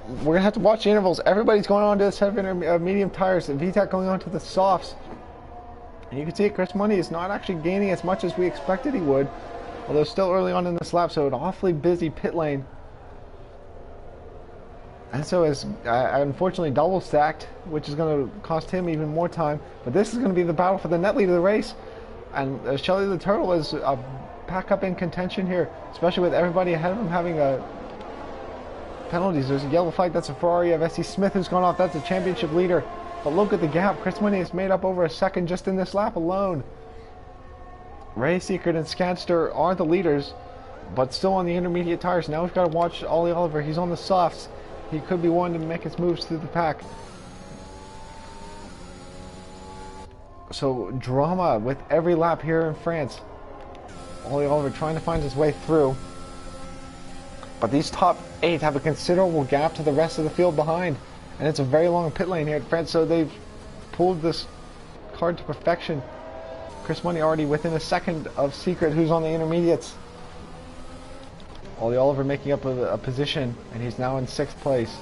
We're going to have to watch the intervals. Everybody's going on to the set of medium tires, and VTEC going on to the softs. And you can see Chris Money is not actually gaining as much as we expected he would, although still early on in this lap, so an awfully busy pit lane. And so is unfortunately double stacked, which is going to cost him even more time. But this is going to be the battle for the net lead of the race. And Shelly the Turtle is back up in contention here, especially with everybody ahead of him having penalties. There's a yellow flag. That's a Ferrari of S.C. Smith who's gone off. That's a championship leader. But look at the gap. Chris Money has made up over a second just in this lap alone. Ray, Secret, and Scadster are the leaders, but still on the intermediate tires. Now we've got to watch Ollie Oliver. He's on the softs. He could be one to make his moves through the pack. So drama with every lap here in France. Ollie Oliver trying to find his way through. But these top 8 have a considerable gap to the rest of the field behind. And it's a very long pit lane here at France, so they've pulled this card to perfection. Chris Money already within a second of Secret, who's on the intermediates. Ollie Oliver making up a position, and he's now in 6th place.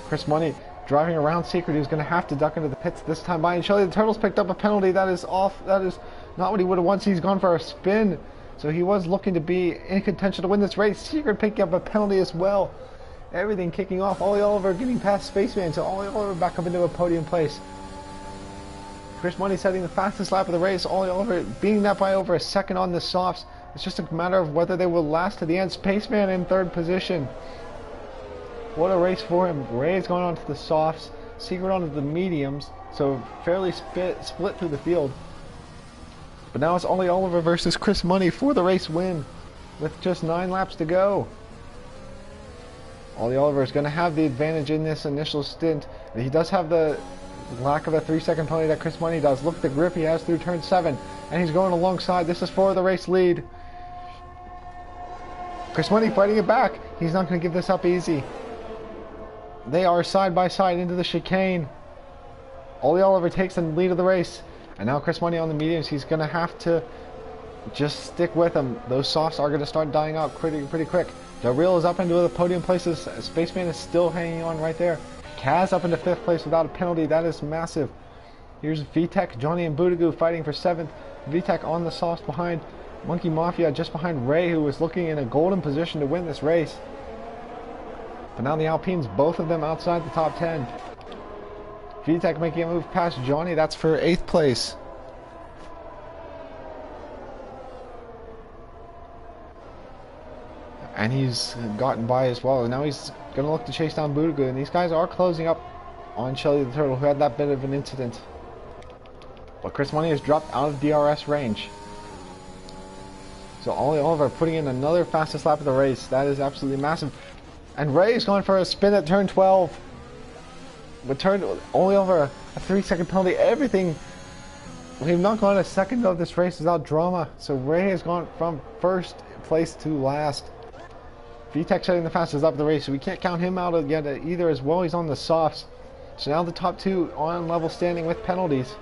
Chris Money driving around Secret, who's going to have to duck into the pits this time by. And Shelly the Turtle's picked up a penalty. That is off. That is not what he would have wanted. He's gone for a spin. So he was looking to be in contention to win this race. Secret picking up a penalty as well. Everything kicking off. Ollie Oliver getting past Spaceman. So Ollie Oliver back up into a podium place. Chris Money setting the fastest lap of the race. Ollie Oliver beating that by over a second on the softs. It's just a matter of whether they will last to the end. Spaceman in 3rd position. What a race for him. Ray's going on to the softs. Secret onto the mediums. So fairly split through the field. But now it's Ollie Oliver versus Chris Money for the race win with just 9 laps to go. Ollie Oliver is going to have the advantage in this initial stint. He does have the lack of a 3-second penalty that Chris Money does. Look at the grip he has through turn 7. And he's going alongside. This is for the race lead. Chris Money fighting it back. He's not going to give this up easy. They are side by side into the chicane. Ollie Oliver takes the lead of the race. And now Chris Money on the mediums. He's going to have to just stick with him. Those softs are going to start dying out pretty quick. Del Real is up into the podium places. Spaceman is still hanging on right there. Kaz up into 5th place without a penalty. That is massive. Here's VTech, Johnny, and Boudagou fighting for 7th. VTech on the softs behind Monkey Mafia, just behind Ray, who was looking in a golden position to win this race. But now the Alpines, both of them outside the top 10. VTech making a move past Johnny. That's for 8th place. And he's gotten by as well. And now he's going to look to chase down Boudagou. And these guys are closing up on Shelly the Turtle, who had that bit of an incident. But Chris Money has dropped out of DRS range. So Ollie Oliver putting in another fastest lap of the race. That is absolutely massive. And Ray's going for a spin at turn 12. But Ollie Oliver, a 3-second penalty. Everything. We've not gone a second of this race without drama. So Ray has gone from 1st place to last. VTech setting the fastest lap of the race. So we can't count him out yet either as well. He's on the softs. So now the top 2 on level standing with penalties.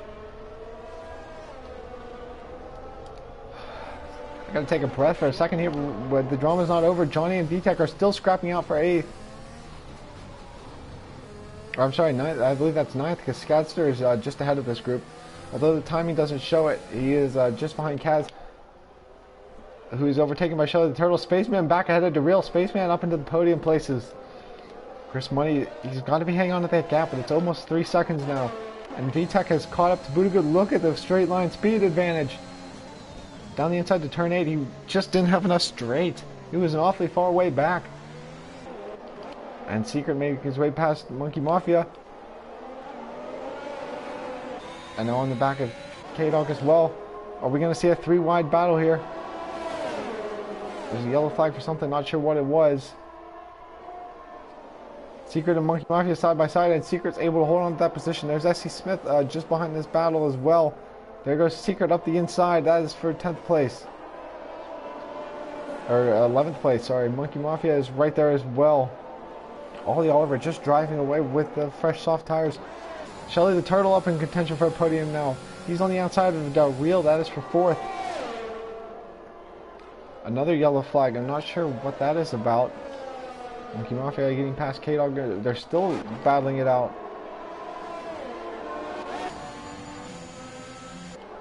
I gotta take a breath for a second here, but the drama's not over. Johnny and VTech are still scrapping out for 8th. Or I'm sorry, 9th. I believe that's 9th because Scadster is just ahead of this group. Although the timing doesn't show it, he is just behind Kaz, who is overtaken by Shelly the Turtle. Spaceman back ahead of DeReal. Spaceman up into the podium places. Chris Money, he's got to be hanging on to that gap, but it's almost 3 seconds now. And VTech has caught up to Boudagou. Look at the straight line speed advantage. Down the inside to turn 8, he just didn't have enough straight. He was an awfully far way back. And Secret making his way past Monkey Mafia. And now on the back of K-Dog as well. Are we going to see a 3-wide battle here? There's a yellow flag for something, not sure what it was. Secret and Monkey Mafia side by side, and Secret's able to hold on to that position. There's S.C. Smith just behind this battle as well. There goes Secret up the inside. That is for 10th place. Or 11th place, sorry. Monkey Mafia is right there as well. Ollie Oliver just driving away with the fresh soft tires. Shelly the Turtle up in contention for a podium now. He's on the outside of the Del Real. That is for 4th. Another yellow flag. I'm not sure what that is about. Monkey Mafia getting past K-Dog. They're still battling it out.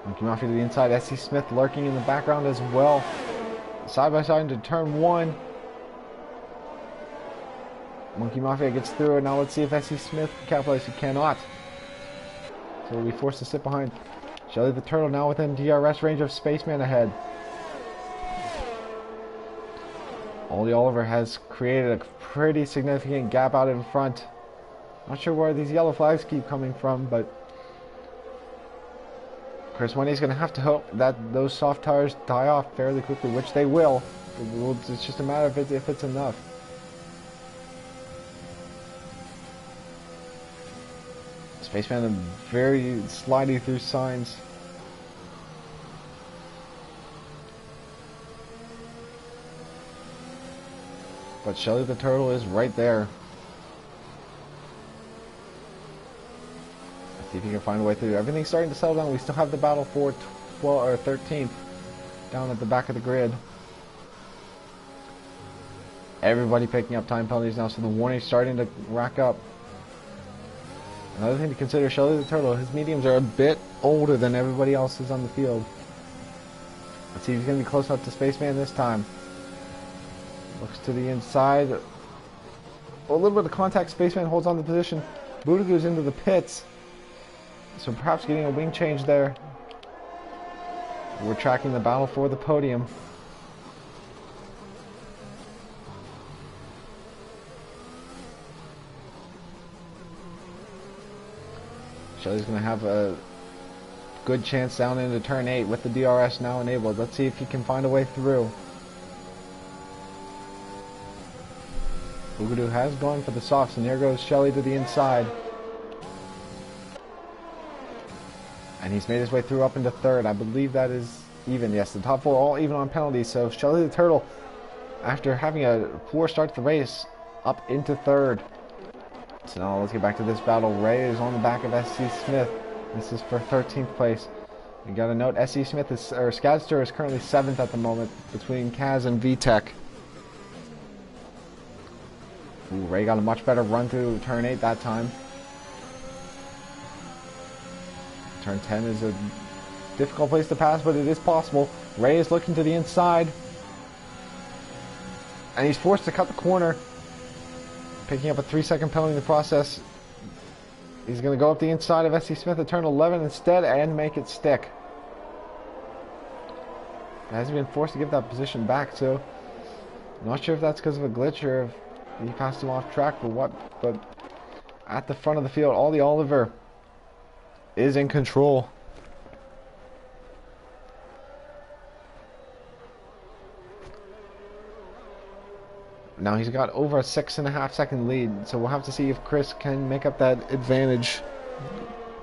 Monkey Mafia to the inside. S.C. Smith lurking in the background as well. Side by side into turn 1. Monkey Mafia gets through, and now let's see if SC Smith can capitalize. He cannot. So we'll be forced to sit behind. Shelly the Turtle now within DRS range of Spaceman ahead. Ollie Oliver has created a pretty significant gap out in front. Not sure where these yellow flags keep coming from, but Chris Money's going to have to hope that those soft tires die off fairly quickly, which they will. It's just a matter of if it's enough. Spaceman very slidey through signs. But Shelly the Turtle is right there. Let's see if he can find a way through. Everything's starting to settle down. We still have the battle for 12 or 13th down at the back of the grid. Everybody picking up time penalties now, so the warning's starting to rack up. Another thing to consider, Shelly the Turtle, his mediums are a bit older than everybody else's on the field. Let's see if he's going to be close enough to Spaceman this time. Looks to the inside. A little bit of contact. Spaceman holds on the position. Buddha goes into the pits. So perhaps getting a wing change there. We're tracking the battle for the podium. Shelly's going to have a good chance down into turn 8 with the DRS now enabled. Let's see if he can find a way through. Boogadoo has gone for the softs, and here goes Shelly to the inside. And he's made his way through up into third. I believe that is even. Yes, the top four all even on penalties. So Shelly the Turtle, after having a poor start to the race, up into third. So now let's get back to this battle. Ray is on the back of SC Smith. This is for 13th place. You got to note, SC Smith is, or Skadster is currently 7th at the moment between Kaz and VTech. Ooh, Ray got a much better run through turn 8 that time. Turn 10 is a difficult place to pass, but it is possible. Ray is looking to the inside. And he's forced to cut the corner. Picking up a 3-second penalty in the process. He's going to go up the inside of SC Smith at turn 11 instead and make it stick. Has been forced to give that position back, so I'm not sure if that's because of a glitch or if he passed him off track or what, but at the front of the field, Ollie Oliver is in control. Now he's got over a 6.5 second lead, so we'll have to see if Chris can make up that advantage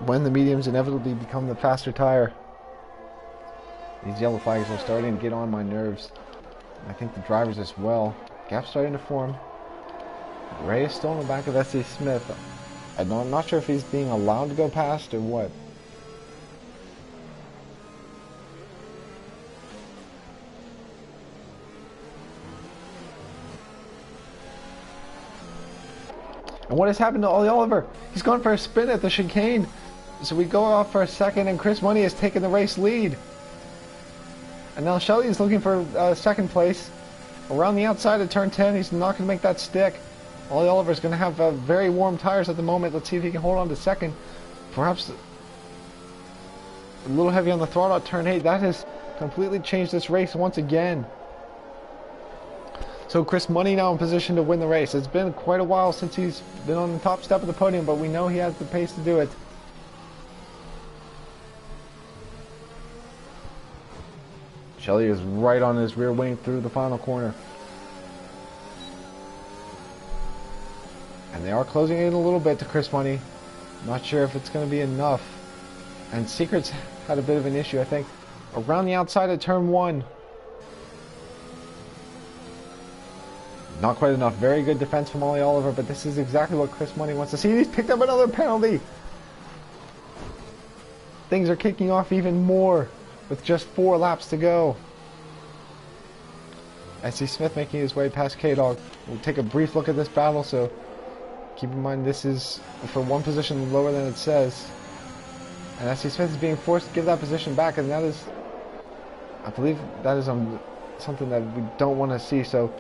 when the mediums inevitably become the faster tire. These yellow flags are starting to get on my nerves. I think the drivers as well. Gap's starting to form. Ray is still in the back of SC Smith. I'm not sure if he's being allowed to go past or what. And what has happened to Ollie Oliver? He's gone for a spin at the chicane. So we go off for a second, and Chris Money has taken the race lead. And now Shelly is looking for second place. Around the outside of turn 10, he's not going to make that stick. Ollie Oliver is going to have very warm tires at the moment. Let's see if he can hold on to second. Perhaps a little heavy on the throttle at turn 8. That has completely changed this race once again. So Chris Money now in position to win the race. It's been quite a while since he's been on the top step of the podium, but we know he has the pace to do it. Shelly is right on his rear wing through the final corner. And they are closing in a little bit to Chris Money. Not sure if it's going to be enough. And Secrets had a bit of an issue, I think. Around the outside of turn 1. Not quite enough. Very good defense from Ollie Oliver, but this is exactly what Chris Money wants to see. He's picked up another penalty. Things are kicking off even more with just 4 laps to go. SC Smith making his way past K-Dog. We'll take a brief look at this battle, so keep in mind this is for one position lower than it says. And SC Smith is being forced to give that position back, and that is, I believe that is something that we don't want to see. So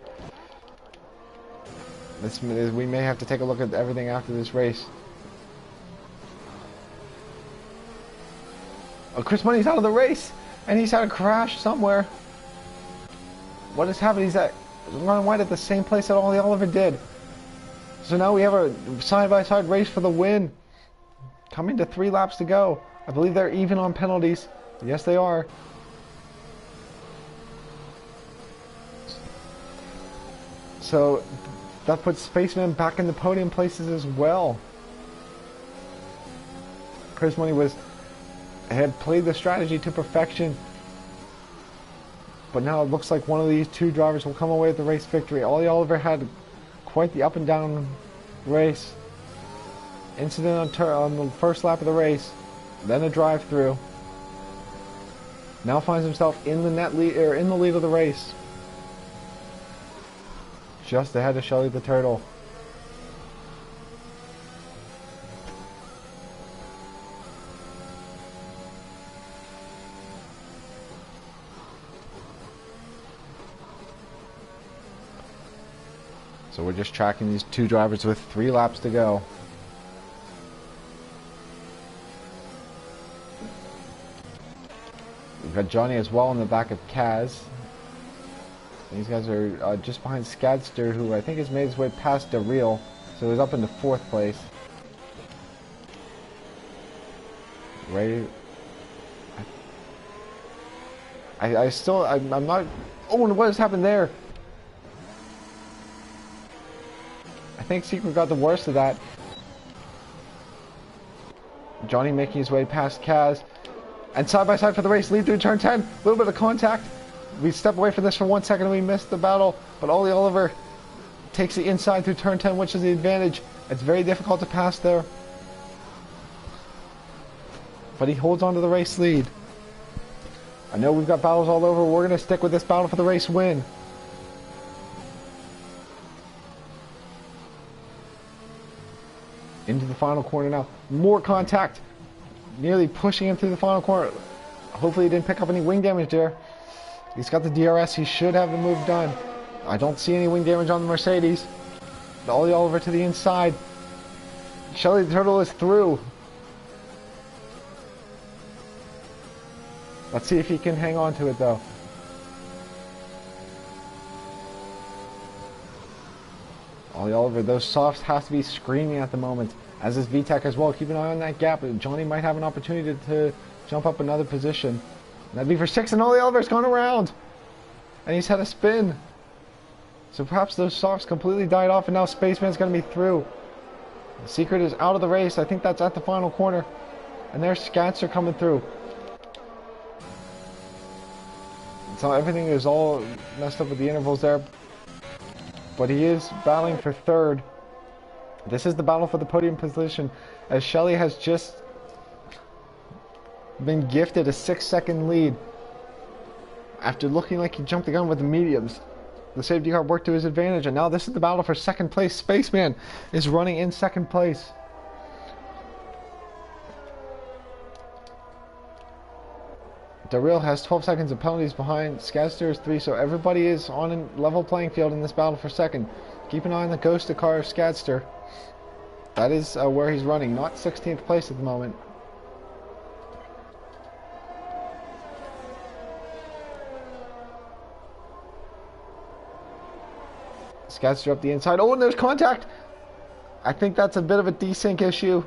We may have to take a look at everything after this race. Oh, Chris Money's out of the race, and he's had a crash somewhere. What is happening? He's running wide at the same place that Ollie Oliver did. So now we have a side-by-side race for the win. Coming to 3 laps to go. I believe they're even on penalties. Yes, they are. So that puts Spaceman back in the podium places as well. Chris Money had played the strategy to perfection. But now it looks like one of these 2 drivers will come away with the race victory. Ollie Oliver had quite the up and down race. Incident on the first lap of the race, then a drive-through. Now finds himself in the lead of the race, just ahead of Shelly the Turtle. So we're just tracking these 2 drivers with 3 laps to go. We've got Johnny as well in the back of Kaz. These guys are just behind Skadster, who I think has made his way past Darrell, so he's up into 4th place. Ray, I'm not. Oh, and what has happened there? I think Secret got the worst of that. Johnny making his way past Kaz. And side by side for the race, lead through turn 10. A little bit of contact. We step away from this for 1 second and we missed the battle. But Ollie Oliver takes the inside through turn 10, which is the advantage. It's very difficult to pass there. But he holds on to the race lead. I know we've got battles all over. We're going to stick with this battle for the race win. Into the final corner now. More contact. Nearly pushing him through the final corner. Hopefully he didn't pick up any wing damage there. He's got the DRS. He should have the move done. I don't see any wing damage on the Mercedes. Ollie Oliver to the inside. Shelly the Turtle is through. Let's see if he can hang on to it though. Ollie Oliver, those softs has to be screaming at the moment. As is VTech as well. Keep an eye on that gap. Johnny might have an opportunity to jump up another position. That'd be for 6, and Ollie Oliver's gone around. And he's had a spin. So perhaps those softs completely died off, and now Spaceman's going to be through. The Secret is out of the race. I think that's at the final corner. And there's Scatster coming through. So everything is all messed up with the intervals there. But he is battling for 3rd. This is the battle for the podium position, as Shelly has just been gifted a 6-second lead after looking like he jumped the gun with the mediums. The safety car worked to his advantage, and now this is the battle for 2nd place. Spaceman is running in 2nd place. Darrell has 12 seconds of penalties behind. Skadster is 3, so everybody is on a level playing field in this battle for 2nd. Keep an eye on the ghost car of Skadster. That is where he's running, not 16th place at the moment. Skadster up the inside. Oh, and there's contact! I think that's a bit of a desync issue.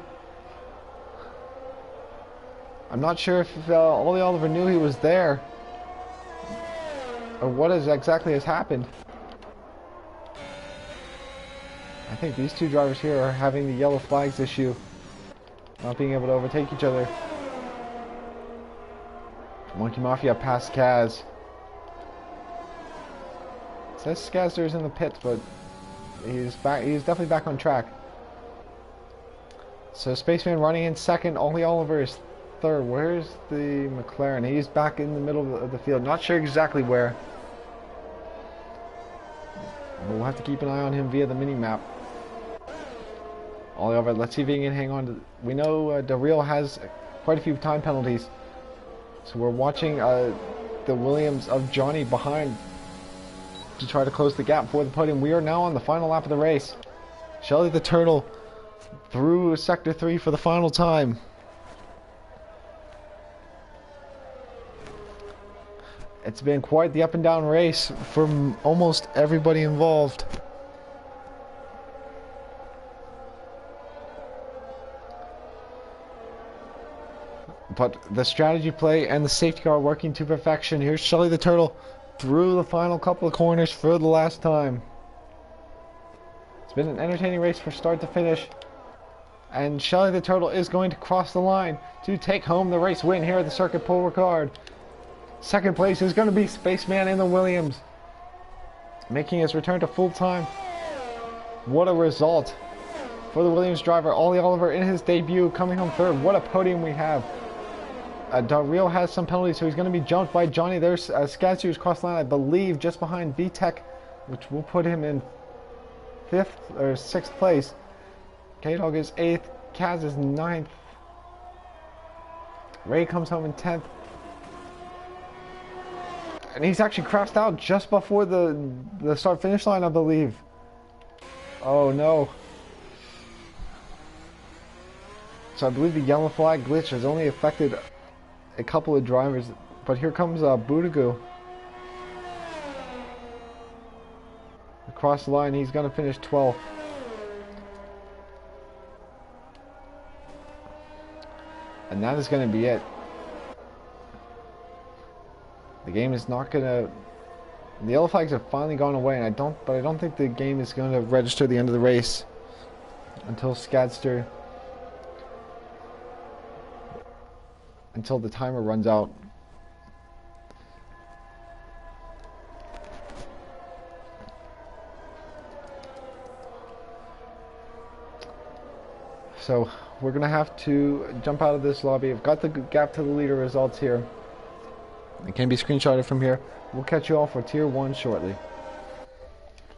I'm not sure if Ollie Oliver knew he was there, or what exactly has happened. I think these 2 drivers here are having the yellow flags issue, not being able to overtake each other. Monkey Mafia past Kaz. It says Skadster is in the pits, but he's back. He's definitely back on track. So Spaceman running in 2nd. Ollie Oliver is 3rd. Where's the McLaren? He's back in the middle of the field. Not sure exactly where. We'll have to keep an eye on him via the mini-map. Ollie Oliver, let's see if he can hang on to... We know Darrell has quite a few time penalties. So we're watching the Williams of Johnny behind. to try to close the gap for the podium. We are now on the final lap of the race. Shelly the Turtle through Sector 3 for the final time. It's been quite the up and down race from almost everybody involved. But the strategy play and the safety car working to perfection. Here's Shelly the Turtle through the final couple of corners for the last time. It's been an entertaining race from start to finish. And Shelly the Turtle is going to cross the line to take home the race win here at the Circuit Pole Ricard. Second place is going to be Spaceman in the Williams, making his return to full time. What a result for the Williams driver. Ollie Oliver in his debut coming home third. What a podium we have. Del Rio has some penalties, so he's going to be jumped by Johnny. There's Skadsu's cross the line, I believe, just behind VTech, which will put him in 5th or 6th place. K-Dog is 8th. Kaz is 9th. Ray comes home in 10th. And he's actually crashed out just before the start-finish line, I believe. Oh no. So I believe the yellow flag glitch has only affected a couple of drivers. But here comes Boudagou. Across the line, he's going to finish 12th. And that is going to be it. The game is not going to... The yellow flags have finally gone away, and I don't think the game is going to register the end of the race until Skadster, until the timer runs out. So we're going to have to jump out of this lobby. I've got the gap to the leader results here. It can be screenshotted from here. We'll catch you all for Tier 1 shortly.